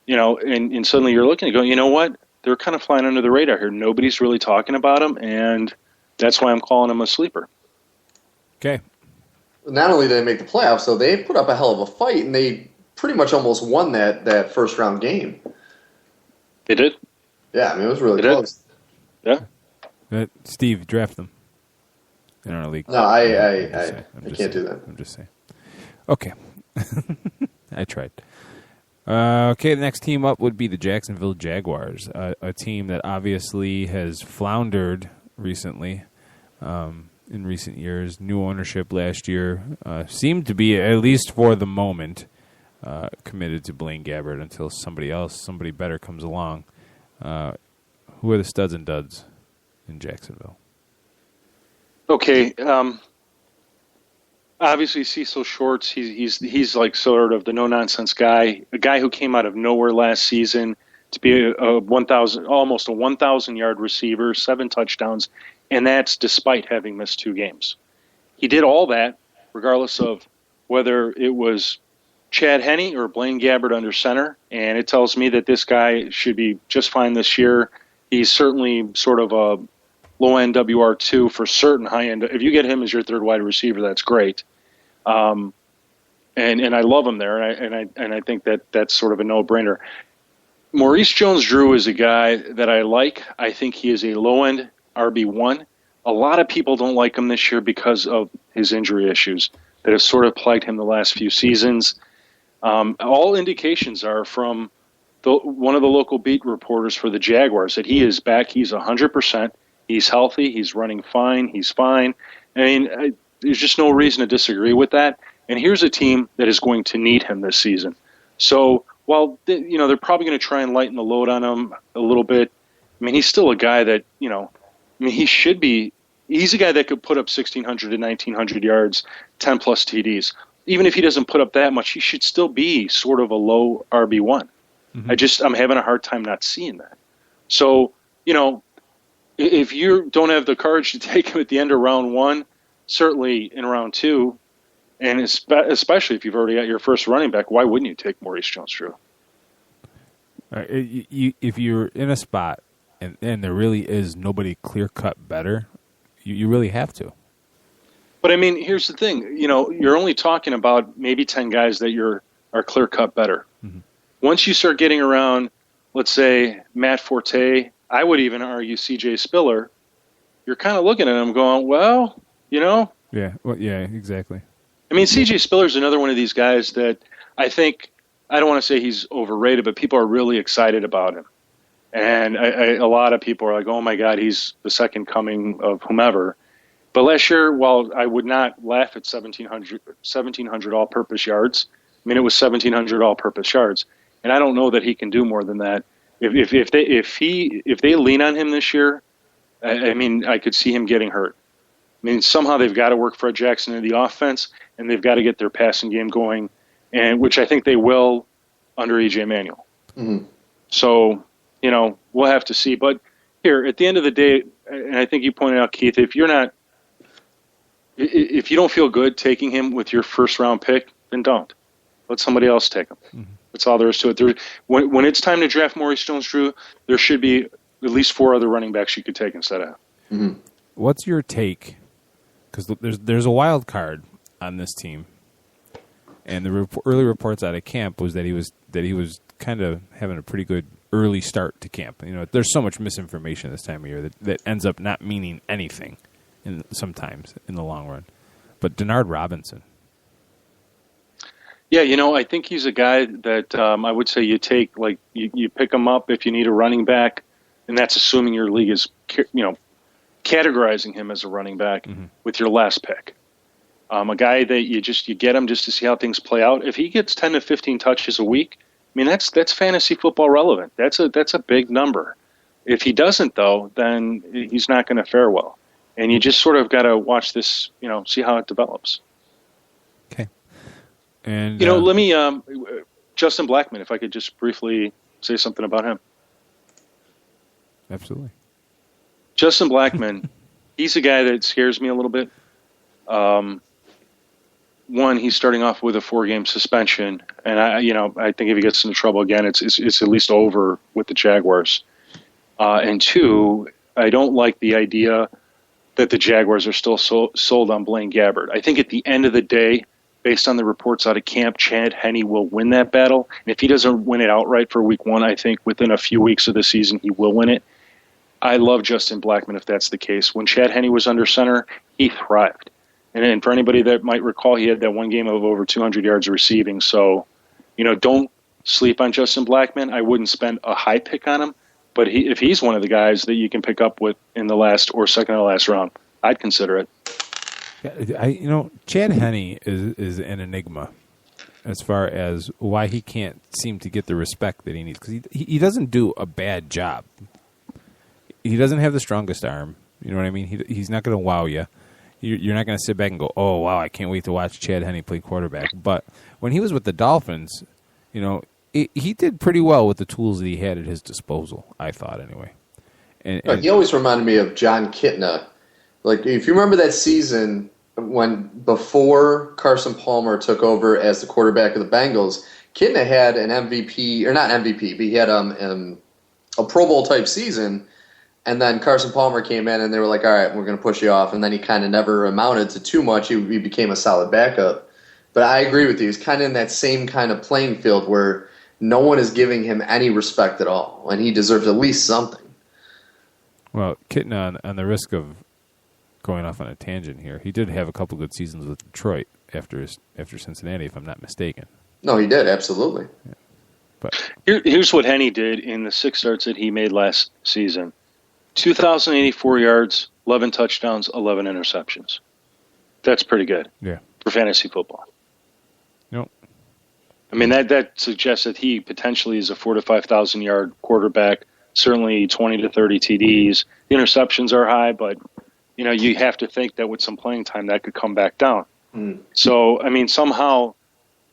And suddenly you're looking and going, you know what? They're kind of flying under the radar here. Nobody's really talking about them, and that's why I'm calling them a sleeper. Okay. Not only did they make the playoffs, though, they put up a hell of a fight, and they pretty much almost won that first round game. They did? Yeah, it was really close. Yeah. Steve, draft them in our league. No, I can't do that. I'm just saying. Okay. I tried. Okay, the next team up would be the Jacksonville Jaguars, a team that obviously has floundered recently. In recent years, new ownership last year seemed to be, at least for the moment, committed to Blaine Gabbert until somebody better comes along. Who are the studs and duds in Jacksonville? Okay. Obviously, Cecil Shorts, he's like sort of the no-nonsense guy, a guy who came out of nowhere last season to be almost a 1,000-yard receiver, 7 touchdowns, and that's despite having missed 2 games. He did all that regardless of whether it was Chad Henne or Blaine Gabbert under center, and it tells me that this guy should be just fine this year. He's certainly sort of a low-end WR2 for certain high-end. If you get him as your third wide receiver, that's great. And I love him there, and I think that's sort of a no-brainer. Maurice Jones-Drew is a guy that I like. I think he is a low-end RB1. A lot of people don't like him this year because of his injury issues that have sort of plagued him the last few seasons. All indications are from one of the local beat reporters for the Jaguars that he is back. He's 100%. He's healthy. He's running fine. He's fine. There's just no reason to disagree with that. And here's a team that is going to need him this season. So while they're probably going to try and lighten the load on him a little bit, he's still a guy that he should be. He's a guy that could put up 1,600 to 1,900 yards, 10 plus TDs. Even if he doesn't put up that much, he should still be sort of a low RB1. Mm-hmm. I'm having a hard time not seeing that. So, if you don't have the courage to take him at the end of round 1, certainly in round 2, and especially if you've already got your first running back, why wouldn't you take Maurice Jones-Drew? If you're in a spot and there really is nobody clear-cut better, you really have to. But, here's the thing. You're only talking about maybe 10 guys that are clear-cut better. Mm-hmm. Once you start getting around, let's say, Matt Forte, I would even argue C.J. Spiller, you're kind of looking at him going, well, Yeah, exactly. C.J. Spiller's another one of these guys that I don't want to say he's overrated, but people are really excited about him. And a lot of people are like, oh, my God, he's the second coming of whomever. But last year, while I would not laugh at 1,700 all-purpose yards, it was 1,700 all-purpose yards. And I don't know that he can do more than that. If they lean on him this year, I could see him getting hurt. Somehow they've got to work Fred Jackson in the offense, and they've got to get their passing game going, and which I think they will under E.J. Manuel. Mm-hmm. So, we'll have to see. But here, at the end of the day, and I think you pointed out, Keith, if you don't feel good taking him with your first-round pick, then don't. Let somebody else take him. Mm-hmm. That's all there is to it. When it's time to draft Maurice Jones-Drew, there should be at least 4 other running backs you could take instead of him. Mm-hmm. What's your take? Because there's a wild card on this team, and the early reports out of camp was that he was kind of having a pretty good early start to camp. There's so much misinformation this time of year that ends up not meaning anything, sometimes in the long run. But Denard Robinson. Yeah, I think he's a guy that I would say you take, like, you pick him up if you need a running back, and that's assuming your league is, categorizing him as a running back with your last pick. A guy that you get him just to see how things play out. If he gets 10 to 15 touches a week, I mean, that's fantasy football relevant. That's a big number. If he doesn't, though, then he's not going to fare well. And you just sort of got to watch this, see how it develops. Okay. And let me Justin Blackman, if I could just briefly say something about him. Absolutely. Justin Blackman, he's a guy that scares me a little bit. One, he's starting off with a 4-game suspension, and I think if he gets into trouble again, it's at least over with the Jaguars. And two, I don't like the idea that the Jaguars are still sold on Blaine Gabbert. I think at the end of the day, based on the reports out of camp, Chad Henne will win that battle. And if he doesn't win it outright for week 1, I think within a few weeks of the season he will win it. I love Justin Blackman if that's the case. When Chad Henne was under center, he thrived. And for anybody that might recall, he had that one game of over 200 yards receiving. So, don't sleep on Justin Blackman. I wouldn't spend a high pick on him. But if he's one of the guys that you can pick up with in the last or second to last round, I'd consider it. Yeah, Chad Henne is an enigma as far as why he can't seem to get the respect that he needs. Because he doesn't do a bad job. He doesn't have the strongest arm. You know what I mean? He's not going to wow you. You're not going to sit back and go, oh, wow, I can't wait to watch Chad Henne play quarterback. But when he was with the Dolphins, he did pretty well with the tools that he had at his disposal, I thought anyway. And he always reminded me of John Kitna. Like, if you remember that season before Carson Palmer took over as the quarterback of the Bengals, Kitna had an MVP, or not MVP, but he had a Pro Bowl type season. And then Carson Palmer came in, and they were like, all right, we're going to push you off. And then he kind of never amounted to too much. He became a solid backup. But I agree with you. He's kind of in that same kind of playing field where no one is giving him any respect at all, and he deserves at least something. Well, Kitna, on the risk of going off on a tangent here, he did have a couple good seasons with Detroit after Cincinnati, if I'm not mistaken. No, he did, absolutely. Yeah. But here's what Henne did in the 6 starts that he made last season. 2,084 yards, 11 touchdowns, 11 interceptions. That's pretty good for fantasy football. Nope. I mean, that suggests that he potentially is a 4,000 to 5,000 yard quarterback, certainly 20 to 30 TDs. The interceptions are high, but, you have to think that with some playing time that could come back down. So, I mean, somehow,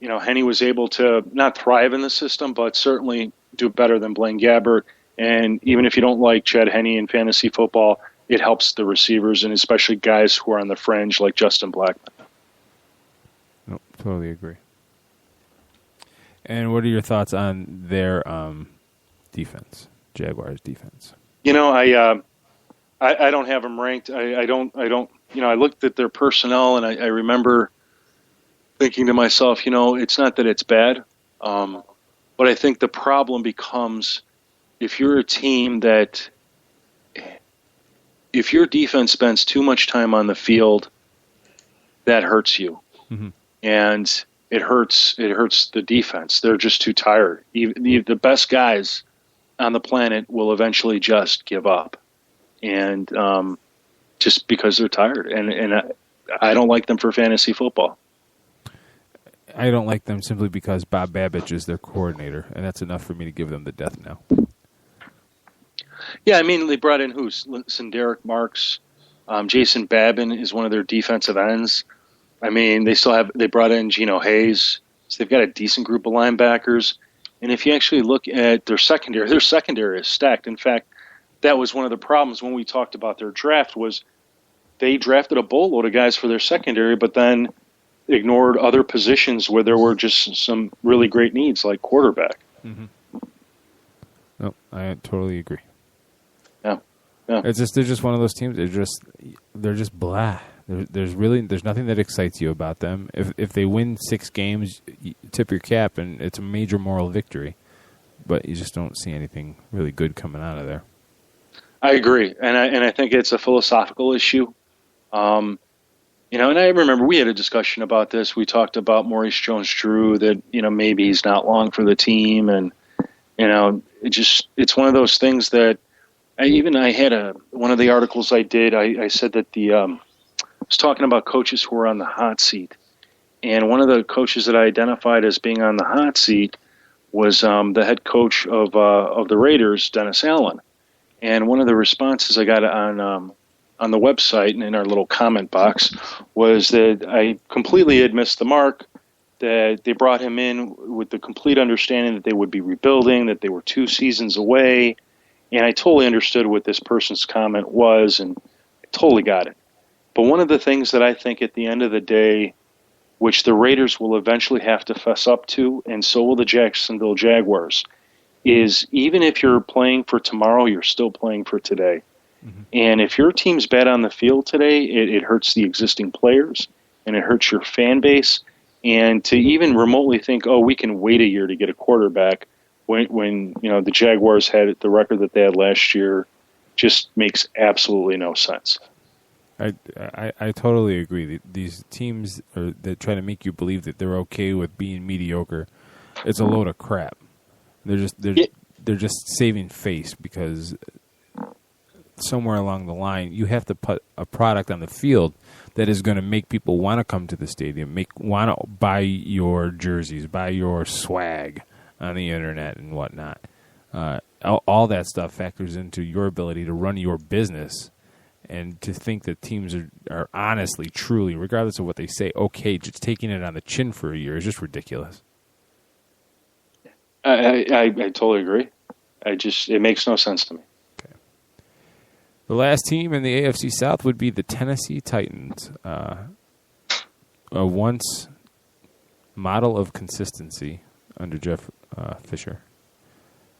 Henne was able to not thrive in the system, but certainly do better than Blaine Gabbert. And even if you don't like Chad Henne in fantasy football, it helps the receivers and especially guys who are on the fringe like Justin Blackman. Nope, totally agree. And what are your thoughts on their defense, Jaguars defense? I don't have them ranked. I don't. I looked at their personnel and I remember thinking to myself, it's not that it's bad, but I think the problem becomes. If you're a team if your defense spends too much time on the field, that hurts you. Mm-hmm. And it hurts the defense. They're just too tired. Even the best guys on the planet will eventually just give up. And just because they're tired. And I don't like them for fantasy football. I don't like them simply because Bob Babich is their coordinator, and that's enough for me to give them the death knell. Yeah, I mean, they brought in who? Derek Marks. Jason Babin is one of their defensive ends. I mean, they brought in Geno Hayes. So they've got a decent group of linebackers. And if you actually look at their secondary is stacked. In fact, that was one of the problems when we talked about their draft was they drafted a boatload of guys for their secondary, but then ignored other positions where there were just some really great needs, like quarterback. Mm-hmm. No, I totally agree. Yeah. They're just one of those teams. They're just blah. There's nothing that excites you about them. If they win 6 games, you tip your cap, and it's a major moral victory. But you just don't see anything really good coming out of there. I agree, and I think it's a philosophical issue. And I remember we had a discussion about this. We talked about Maurice Jones-Drew, that, maybe he's not long for the team. And, it's one of those things that I had one of the articles I did, I said that I was talking about coaches who were on the hot seat. And one of the coaches that I identified as being on the hot seat was the head coach of the Raiders, Dennis Allen. And one of the responses I got on the website and in our little comment box was that I completely had missed the mark, that they brought him in with the complete understanding that they would be rebuilding, that they were 2 seasons away. And I totally understood what this person's comment was, and I totally got it. But one of the things that I think at the end of the day, which the Raiders will eventually have to fess up to, and so will the Jacksonville Jaguars, is even if you're playing for tomorrow, you're still playing for today. Mm-hmm. And if your team's bad on the field today, it hurts the existing players, and it hurts your fan base. And to even remotely think, we can wait a year to get a quarterback when the Jaguars had the record that they had last year, just makes absolutely no sense. I totally agree. These teams that try to make you believe that they're okay with being mediocre, it's a load of crap. They're just saving face, because somewhere along the line you have to put a product on the field that is going to make people want to come to the stadium, want to buy your jerseys, buy your swag on the internet and whatnot. All that stuff factors into your ability to run your business. And to think that teams are honestly, truly, regardless of what they say, okay, just taking it on the chin for a year is just ridiculous. I totally agree. It makes no sense to me. Okay. The last team in the AFC South would be the Tennessee Titans, a once model of consistency under Jeff Fisher.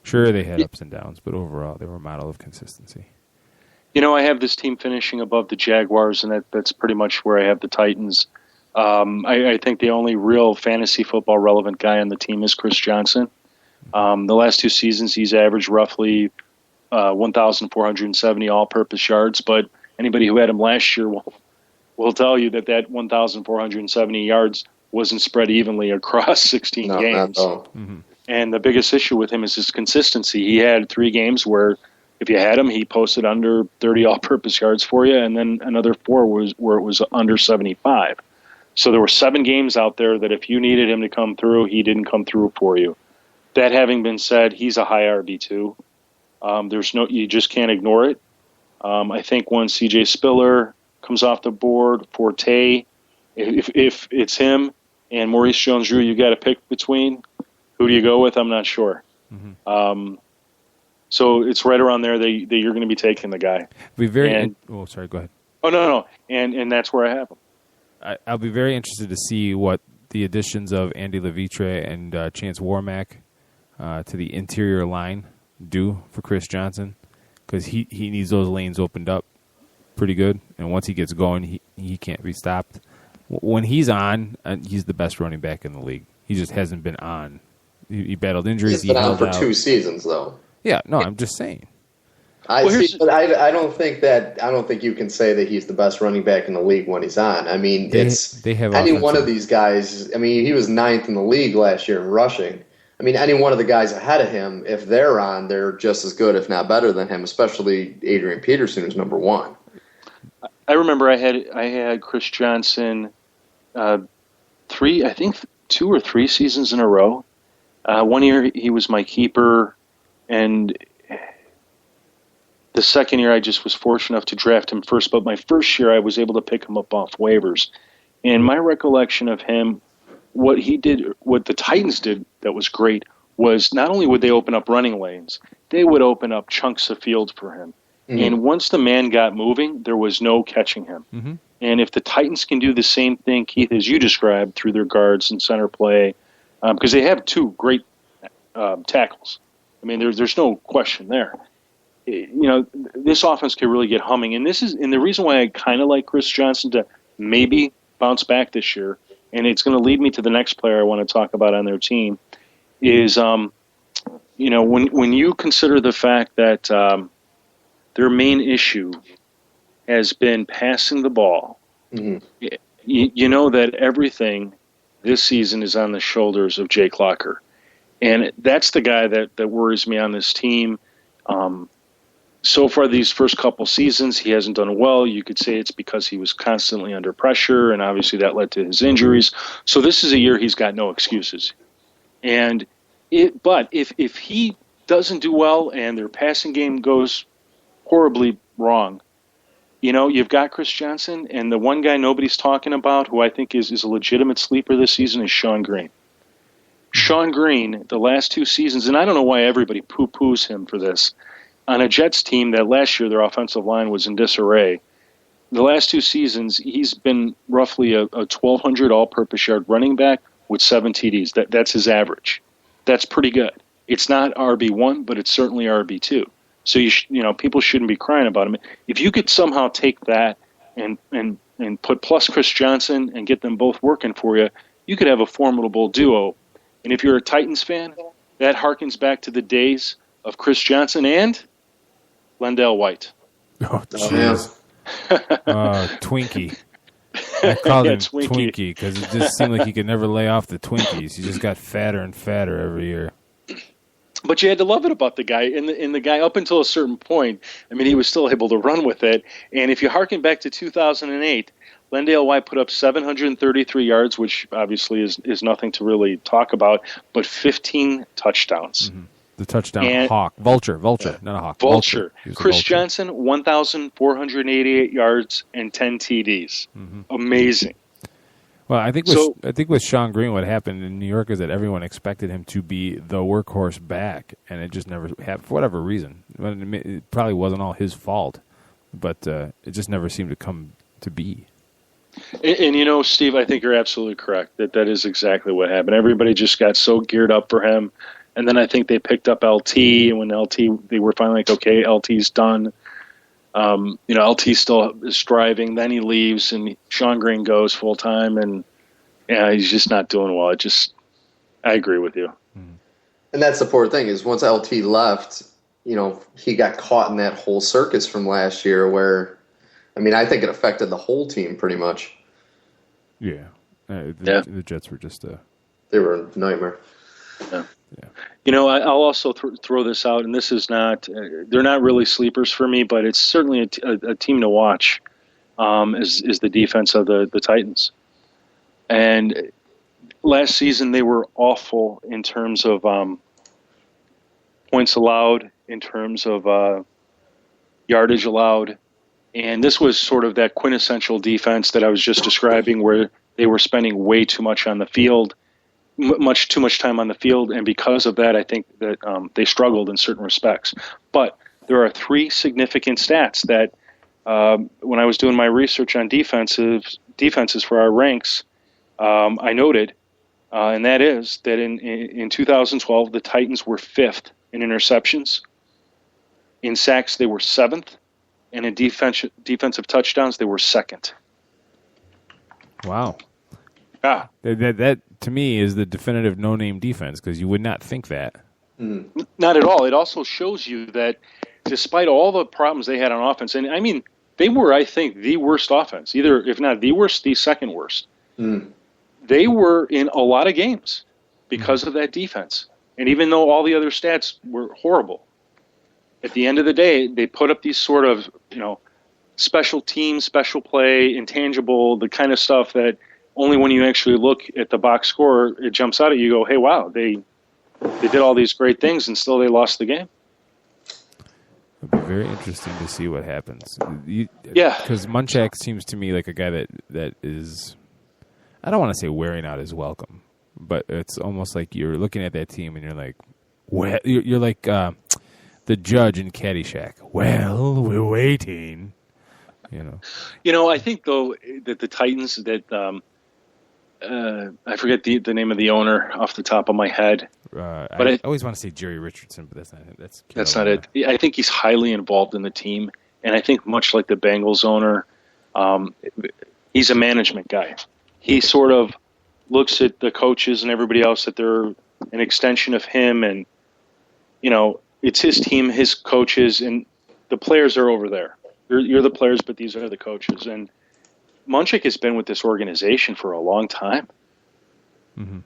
Sure, they had ups and downs, but overall they were a model of consistency. I have this team finishing above the Jaguars, and that's pretty much where I have the Titans. I think the only real fantasy football relevant guy on the team is Chris Johnson. The last 2 seasons, he's averaged roughly 1,470 all-purpose yards, but anybody who had him last year will tell you that 1,470 yards wasn't spread evenly across 16 games. Mm-hmm. And the biggest issue with him is his consistency. He had 3 games where if you had him, he posted under 30 all-purpose yards for you, and then another 4 was where it was under 75. So there were 7 games out there that if you needed him to come through, he didn't come through for you. That having been said, he's a high RB2. You just can't ignore it. I think once C.J. Spiller comes off the board, Forte, if it's him and Maurice Jones-Drew, you got to pick between. Who do you go with? I'm not sure. Mm-hmm. So it's right around there that you're going to be taking the guy. Sorry, go ahead. Oh, no. And that's where I have him. I'll be very interested to see what the additions of Andy Levitre and Chance Warmack to the interior line do for Chris Johnson, because he needs those lanes opened up pretty good. And once he gets going, he can't be stopped. When he's on, he's the best running back in the league. He just hasn't been on. He battled injuries. He's been on for 2 seasons, though. Yeah, no, I'm just saying. I don't think you can say that he's the best running back in the league when he's on. I mean, they have any one of these guys. I mean, he was 9th in the league last year in rushing. I mean, any one of the guys ahead of him, if they're on, they're just as good, if not better than him. Especially Adrian Peterson, who's number 1. I remember I had Chris Johnson 2 or 3 seasons in a row. One year he was my keeper, and the second year I just was fortunate enough to draft him first. But my first year I was able to pick him up off waivers. And my recollection of him, what the Titans did that was great was not only would they open up running lanes, they would open up chunks of field for him. Mm-hmm. And once the man got moving, there was no catching him. Mm-hmm. And if the Titans can do the same thing, Keith, as you described, through their guards and center play, because they have 2 great tackles. I mean, there's no question there. This offense can really get humming, and the reason why I kind of like Chris Johnson to maybe bounce back this year, and it's going to lead me to the next player I want to talk about on their team, is when you consider the fact that their main issue has been passing the ball you know that everything this season is on the shoulders of Jake Locker. And that's the guy that worries me on this team. So far, these first couple seasons, he hasn't done well. You could say it's because he was constantly under pressure, and obviously that led to his injuries. So this is a year he's got no excuses. But if he doesn't do well and their passing game goes horribly wrong, you know, you've got Chris Johnson, and the one guy nobody's talking about who I think is a legitimate sleeper this season is Sean Green. Sean Green, the last 2 seasons, and I don't know why everybody poo-poos him for this, on a Jets team that last year their offensive line was in disarray. The last 2 seasons, he's been roughly a 1,200 all-purpose yard running back with 7 TDs. That's his average. That's pretty good. It's not RB1, but it's certainly RB2. So you know, people shouldn't be crying about him. If you could somehow take that and put plus Chris Johnson and get them both working for you, you could have a formidable duo. And if you're a Titans fan, that harkens back to the days of Chris Johnson and Lendell White. Oh, jeez. Twinkie. I called him Twinkie because it just seemed like he could never lay off the Twinkies. He just got fatter and fatter every year. But you had to love it about the guy. And the guy, up until a certain point, I mean, he was still able to run with it. And if you harken back to 2008, Lendale White put up 733 yards, which obviously is nothing to really talk about, but 15 touchdowns. Mm-hmm. The touchdown hawk. Vulture, not a hawk. Vulture. Chris Vulture. Johnson, 1,488 yards and 10 TDs. Mm-hmm. Amazing. Well, I think with Sean Green, what happened in New York is that everyone expected him to be the workhorse back, and it just never happened for whatever reason. It probably wasn't all his fault, but it just never seemed to come to be. And you know, Steve, I think you're absolutely correct. That is exactly what happened. Everybody just got so geared up for him. And then I think they picked up LT, and when they were finally like, okay, LT's done. You know, LT still is striving. Then he leaves, and Sean Green goes full time, and yeah, he's just not doing well. I agree with you. And that's the poor thing is once LT left, you know, he got caught in that whole circus from last year where, I mean, I think it affected the whole team pretty much. Yeah. The Jets were just they were a nightmare. Yeah. You know, I'll also throw this out, and this is not they're not really sleepers for me, but it's certainly a team to watch is the defense of the Titans. And last season they were awful in terms of points allowed, in terms of yardage allowed. And this was sort of that quintessential defense that I was just describing where they were spending way too much on the field. Much too much time on the field, and because of that, I think that they struggled in certain respects. But there are 3 significant stats that, when I was doing my research on defenses for our ranks, I noted, and that is that in 2012, the Titans were 5th in interceptions. In sacks, they were 7th, and in defensive touchdowns, they were 2nd. Wow. That to me is the definitive no-name defense because you would not think that. Not at all. It also shows you that despite all the problems they had on offense, and I mean, they were, I think, the worst offense, either if not the worst, the second worst. They were in a lot of games because of that defense. And even though all the other stats were horrible, at the end of the day, they put up these sort of, you know, special teams, special play, intangible, the kind of stuff that only when you actually look at the box score, it jumps out at you. You go, hey, wow, they did all these great things, and still they lost the game. It'll be very interesting to see what happens. Yeah. Because Munchak seems to me like a guy that is, I don't want to say wearing out his welcome, but it's almost like you're looking at that team and you're like, well, you're like the judge in Caddyshack. Well, we're waiting. You know, I think, though, that the Titans, that I forget the name of the owner off the top of my head. But I always want to say Jerry Richardson, but that's not it. That's not it. I think he's highly involved in the team, and I think much like the Bengals owner, he's a management guy. He sort of looks at the coaches and everybody else that they're an extension of him, and, you know, it's his team, his coaches, and the players are over there. You're the players, but these are the coaches. And Munchak has been with this organization for a long time.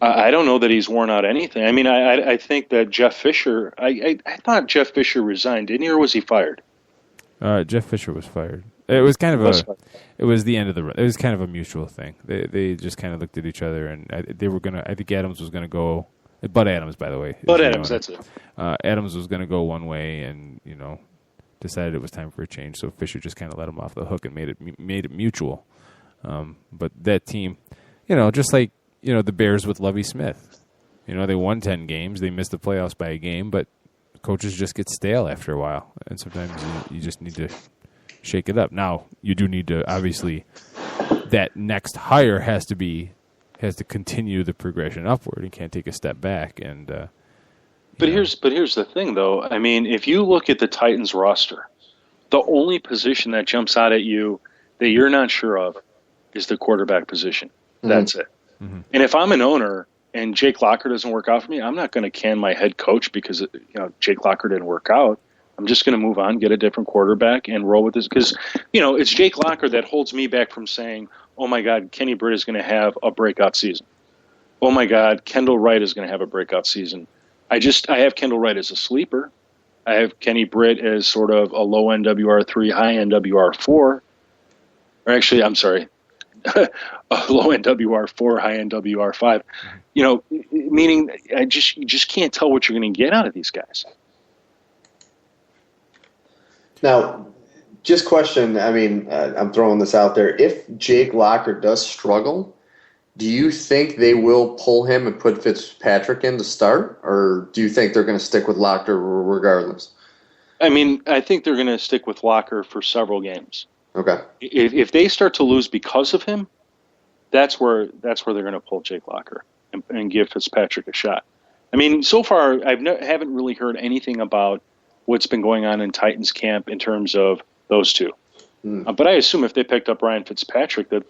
I don't know that he's worn out anything. I mean, I think that Jeff Fisher, I thought Jeff Fisher resigned, didn't he, or was he fired? Jeff Fisher was fired. It was kind of it was the end of it was kind of a mutual thing. They just kind of looked at each other, and they were going to, I think Adams was going to go, Bud Adams, by the way. Bud Adams, that's it. Adams was going to go one way and, decided it was time for a change, so Fisher just kind of let him off the hook and made it mutual. But that team, just like, the Bears with Lovie Smith. They won 10 games. They missed the playoffs by a game, but coaches just get stale after a while. And sometimes you just need to shake it up. Now, you do need to, obviously, that next hire has to continue the progression upward. You can't take a step back. And But here's the thing, though. I mean, if you look at the Titans roster, the only position that jumps out at you that you're not sure of is the quarterback position. That's it. And if I'm an owner and Jake Locker doesn't work out for me, I'm not going to can my head coach because Jake Locker didn't work out. I'm just going to move on, get a different quarterback, and roll with this. Because, it's Jake Locker that holds me back from saying, oh, my God, Kenny Britt is going to have a breakout season. Oh, my God, Kendall Wright is going to have a breakout season. I have Kendall Wright as a sleeper. I have Kenny Britt as sort of a low-end WR3, high-end WR4. Or actually, I'm sorry, a low-end WR4, high-end WR5. Meaning you just can't tell what you're going to get out of these guys. Now, just question, I'm throwing this out there. If Jake Locker does struggle, do you think they will pull him and put Fitzpatrick in to start? Or do you think they're going to stick with Locker regardless? I think they're going to stick with Locker for several games. Okay. If they start to lose because of him, that's where they're going to pull Jake Locker and give Fitzpatrick a shot. So far I haven't really heard anything about what's been going on in Titans camp in terms of those two. But I assume if they picked up Ryan Fitzpatrick, that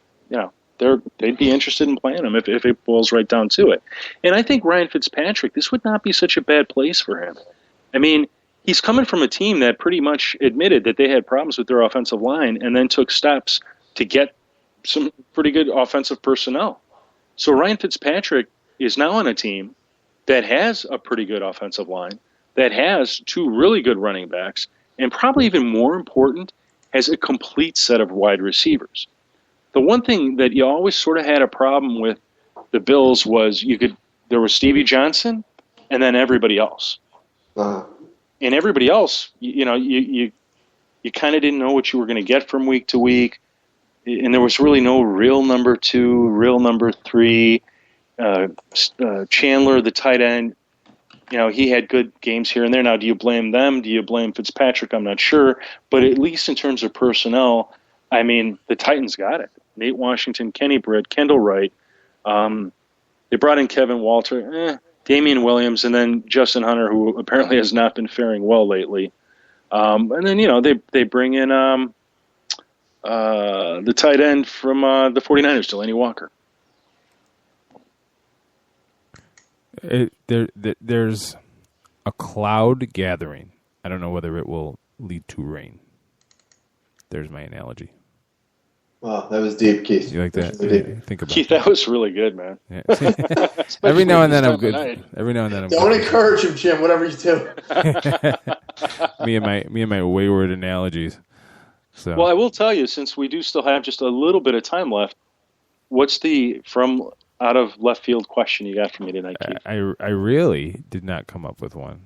they'd be interested in playing him if it boils right down to it. And I think Ryan Fitzpatrick, this would not be such a bad place for him. He's coming from a team that pretty much admitted that they had problems with their offensive line and then took steps to get some pretty good offensive personnel. So Ryan Fitzpatrick is now on a team that has a pretty good offensive line, that has two really good running backs, and probably even more important, has a complete set of wide receivers. The one thing that you always sort of had a problem with the Bills was there was Stevie Johnson and then everybody else. And everybody else, you kind of didn't know what you were going to get from week to week. And there was really no real number 2, real number 3. Chandler, the tight end, he had good games here and there. Now, do you blame them? Do you blame Fitzpatrick? I'm not sure. But at least in terms of personnel, the Titans got it. Nate Washington, Kenny Britt, Kendall Wright. They brought in Kevin Walter, Damian Williams, and then Justin Hunter, who apparently has not been faring well lately. And then, they bring in the tight end from the 49ers, Delaney Walker. There's a cloud gathering. I don't know whether it will lead to rain. There's my analogy. Wow, that was deep, Keith. You like that? Think about Keith, that was really good, man. Yeah. Every now and then I'm good. Every now and then I'm Don't good. encourage him, Jim, whatever you do. me and my wayward analogies. So. Well, I will tell you, since we do still have just a little bit of time left, what's the from out of left field question you got for me tonight, Keith? I really did not come up with one.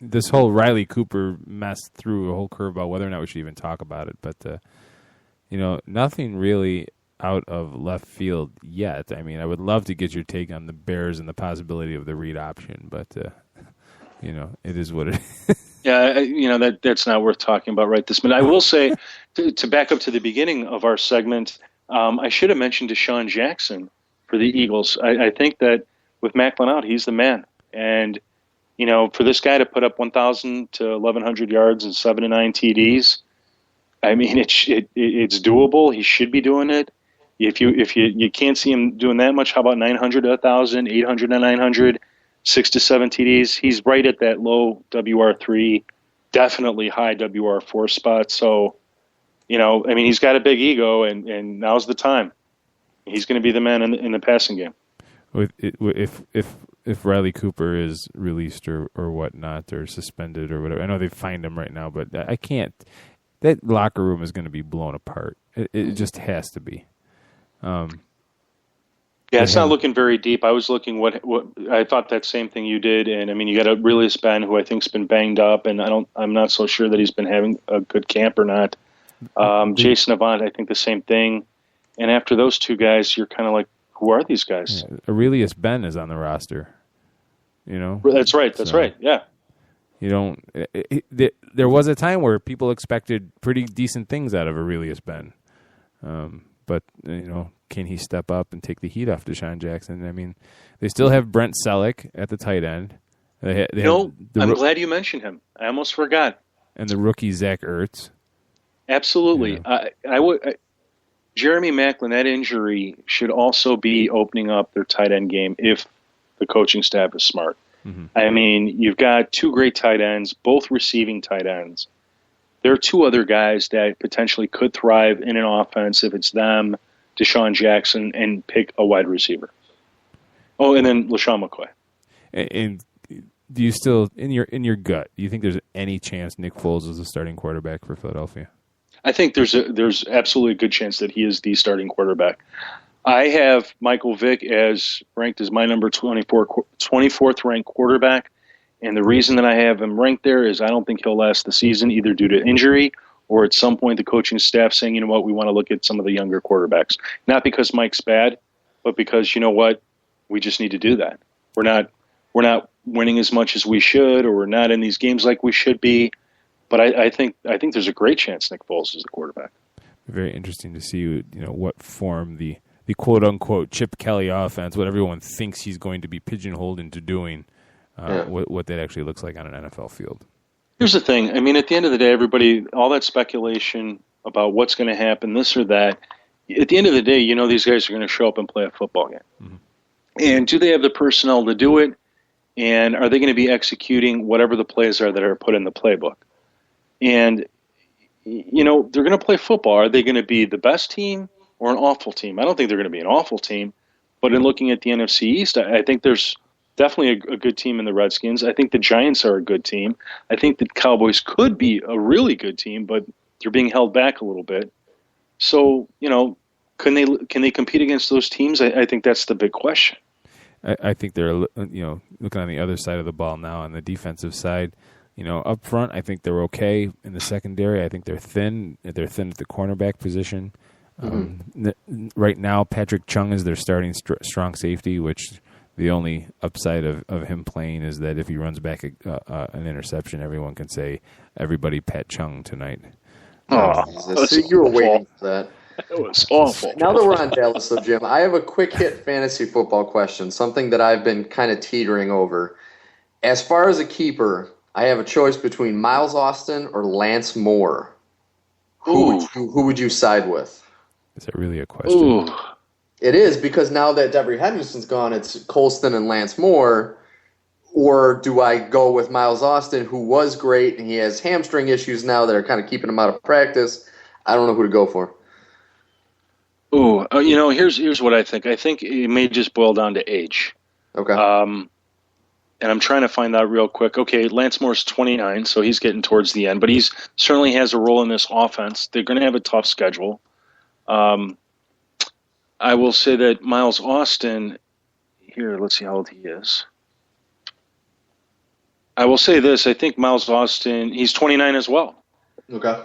This whole Riley Cooper mess threw a whole curveball, whether or not we should even talk about it. But, nothing really out of left field yet. I would love to get your take on the Bears and the possibility of the read option, but, it is what it is. Yeah, that's not worth talking about right this minute. I will say, to back up to the beginning of our segment, I should have mentioned Deshaun Jackson for the Eagles. I think that with Macklin out, he's the man. And, for this guy to put up 1,000 to 1,100 yards and 7 to 9 TDs, it's doable. He should be doing it. If you can't see him doing that much, how about 900 to 1,000, 800 to 900, 6 to 7 TDs? He's right at that low WR3, definitely high WR4 spot. So, he's got a big ego, and now's the time. He's going to be the man in the passing game. If Riley Cooper is released or whatnot, or suspended or whatever, I know they fined him right now, but I can't. That locker room is going to be blown apart. It just has to be. It's not looking very deep. I was looking what I thought that same thing you did, and you got Aurelius Ben, who I think's been banged up, and I'm not so sure that he's been having a good camp or not. Jason Avant, I think the same thing. And after those two guys, you're kind of like, who are these guys? Yeah, Aurelius Ben is on the roster. That's right. That's right. Yeah. You don't. There was a time where people expected pretty decent things out of Aurelius Ben, but can he step up and take the heat off Deshaun Jackson? They still have Brent Selleck at the tight end. I'm glad you mentioned him. I almost forgot. And the rookie Zach Ertz. Absolutely. Yeah. Jeremy Maclin, that injury should also be opening up their tight end game if the coaching staff is smart. Mm-hmm. You've got two great tight ends, both receiving tight ends. There are two other guys that potentially could thrive in an offense if it's them, Deshaun Jackson, and pick a wide receiver. Oh, and then LaShawn McCoy. And do you still, in your gut, do you think there's any chance Nick Foles is the starting quarterback for Philadelphia? I think there's absolutely a good chance that he is the starting quarterback. I have Michael Vick as ranked as my number 24th ranked quarterback, and the reason that I have him ranked there is I don't think he'll last the season, either due to injury or at some point the coaching staff saying, we want to look at some of the younger quarterbacks. Not because Mike's bad, but because, we just need to do that. We're not winning as much as we should, or we're not in these games like we should be. But I think there's a great chance Nick Foles is the quarterback. Very interesting to see, what form the quote unquote Chip Kelly offense, what everyone thinks he's going to be pigeonholed into doing, what that actually looks like on an NFL field. Here's the thing. At the end of the day, everybody, all that speculation about what's going to happen, this or that. At the end of the day, these guys are going to show up and play a football game. Mm-hmm. And do they have the personnel to do it? And are they going to be executing whatever the plays are that are put in the playbook? And, they're going to play football. Are they going to be the best team or an awful team? I don't think they're going to be an awful team. But in looking at the NFC East, I think there's definitely a good team in the Redskins. I think the Giants are a good team. I think the Cowboys could be a really good team, but they're being held back a little bit. So, can they compete against those teams? I think that's the big question. I think they're, looking on the other side of the ball now on the defensive side. Up front, I think they're okay. In the secondary, I think they're thin. They're thin at the cornerback position. Mm-hmm. Right now, Patrick Chung is their starting strong safety, which the only upside of him playing is that if he runs back an interception, everyone can say, everybody Pat Chung tonight. So you were waiting for that. It was awful. Now that we're on Dallas, though, Jim, I have a quick hit fantasy football question, something that I've been kind of teetering over. As far as a keeper, I have a choice between Miles Austin or Lance Moore. Who would you side with? Is that really a question? Ooh. It is, because now that Devery Henderson's gone, it's Colston and Lance Moore. Or do I go with Miles Austin, who was great, and he has hamstring issues now that are kind of keeping him out of practice? I don't know who to go for. Ooh, here's what I think. I think it may just boil down to age. Okay. And I'm trying to find out real quick. Okay, Lance Moore's 29, so he's getting towards the end, but he's certainly has a role in this offense. They're going to have a tough schedule. I will say that Miles Austin, here, let's see how old he is. I will say this. I think Miles Austin, he's 29 as well. Okay.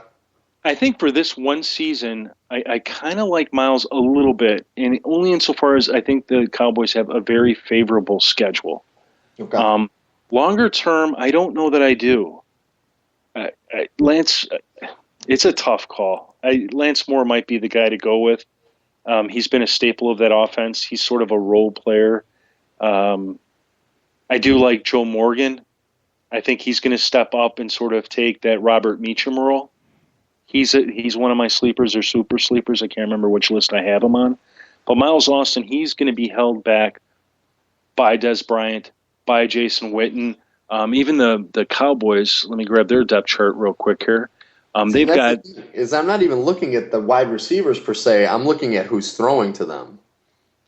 I think for this one season, I kind of like Miles a little bit, and only insofar as I think the Cowboys have a very favorable schedule. Okay. Longer term, I don't know that I do. Lance, it's a tough call. Lance Moore might be the guy to go with. He's been a staple of that offense. He's sort of a role player. I do like Joe Morgan. I think he's going to step up and sort of take that Robert Meacham role. He's one of my sleepers or super sleepers. I can't remember which list I have him on. But Miles Austin, he's going to be held back by Des Bryant, by Jason Witten. Even the Cowboys, let me grab their depth chart real quick here. They've got. I'm not even looking at the wide receivers per se. I'm looking at who's throwing to them.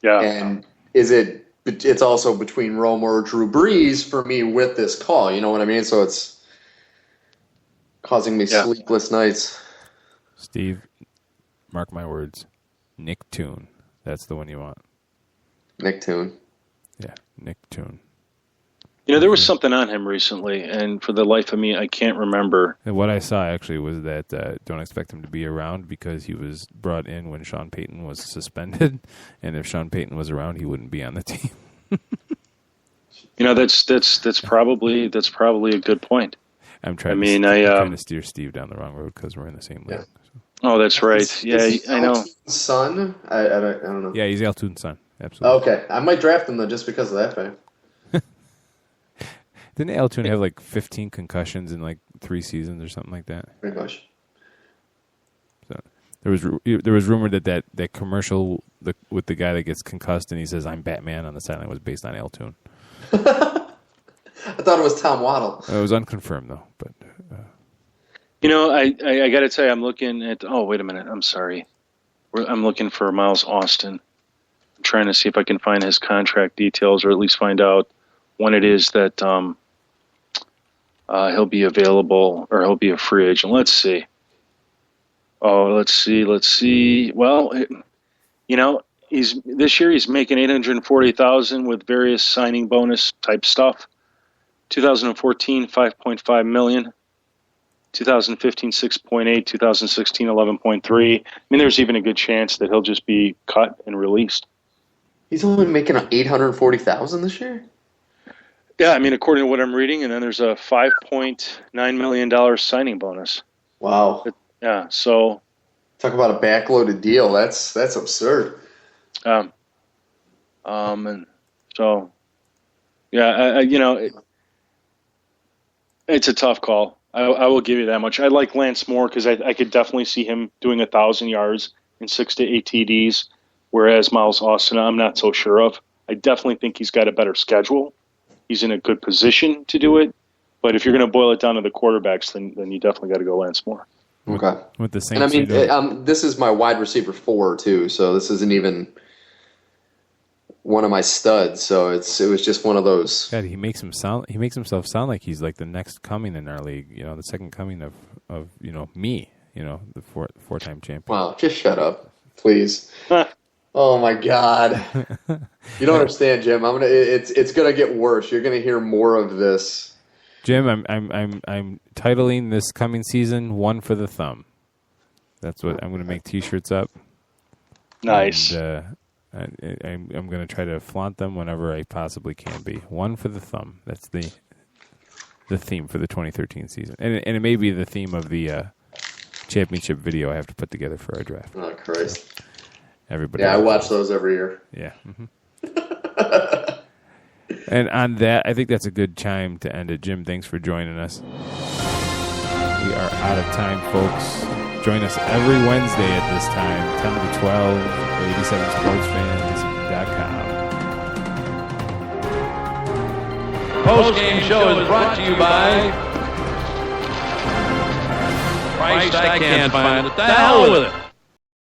Yeah. And it's also between Romo or Drew Brees for me with this call. You know what I mean? So it's causing me sleepless nights. Steve, mark my words. Nick Toon. That's the one you want. Nick Toon. Yeah, Nick Toon. There was something on him recently, and for the life of me, I can't remember. And what I saw actually was that don't expect him to be around because he was brought in when Sean Payton was suspended, and if Sean Payton was around, he wouldn't be on the team. That's probably a good point. I'm trying to steer Steve down the wrong road because we're in the same league. Yeah. Oh, that's right. I know. Son? I don't know. Yeah, he's Altoon's son. Absolutely. Okay, I might draft him though just because of that fact. Didn't Altoon have like 15 concussions in like 3 seasons or something like that? Pretty much. So there was rumored that commercial with the guy that gets concussed and he says I'm Batman on the sideline was based on Altoon. I thought it was Tom Waddle. It was unconfirmed though, but. I got to tell you, I'm looking at. Oh, wait a minute. I'm sorry. I'm looking for Miles Austin. I'm trying to see if I can find his contract details, or at least find out when it is that he'll be available or he'll be a free agent. Let's see. Oh, let's see. Well, this year he's making $840,000 with various signing bonus type stuff. 2014, $5.5 million. 2015, 6.8. 2016, 11.3. I mean, there's even a good chance that he'll just be cut and released. He's only making $840,000 this year? Yeah, I mean, according to what I'm reading, and then there's a $5.9 million signing bonus. Wow. Yeah, so... Talk about a backloaded deal. That's absurd. And so, yeah, it's a tough call. I will give you that much. I like Lance more because I could definitely see him doing 1,000 yards and 6 to 8 TDs, whereas Miles Austin, I'm not so sure of. I definitely think he's got a better schedule. He's in a good position to do it. But if you're going to boil it down to the quarterbacks, then you definitely got to go Lance Moore. Okay. With the Saints, and I mean, this is my wide receiver 4 too, so this isn't even one of my studs. So it was just one of those. God, he makes himself sound like he's like the next coming in our league. The second coming of me. The four-time champion. Wow, just shut up, please. Oh my God, you don't understand, Jim. It's gonna get worse. You're gonna hear more of this. Jim, I'm titling this coming season "One for the Thumb." That's what I'm going to make T-shirts up. Nice. And, I'm going to try to flaunt them whenever I possibly can be. One for the thumb. That's the theme for the 2013 season, and it may be the theme of the championship video I have to put together for our draft. Oh Christ! So, everybody. Yeah, I watch those every year. Yeah. Mm-hmm. And on that, I think that's a good time to end it. Jim, thanks for joining us. We are out of time, folks. Join us every Wednesday at this time, 10 to 12, 87sportsfans.com. Post-game show is brought to you by Christ, I can't find it. The hell with it.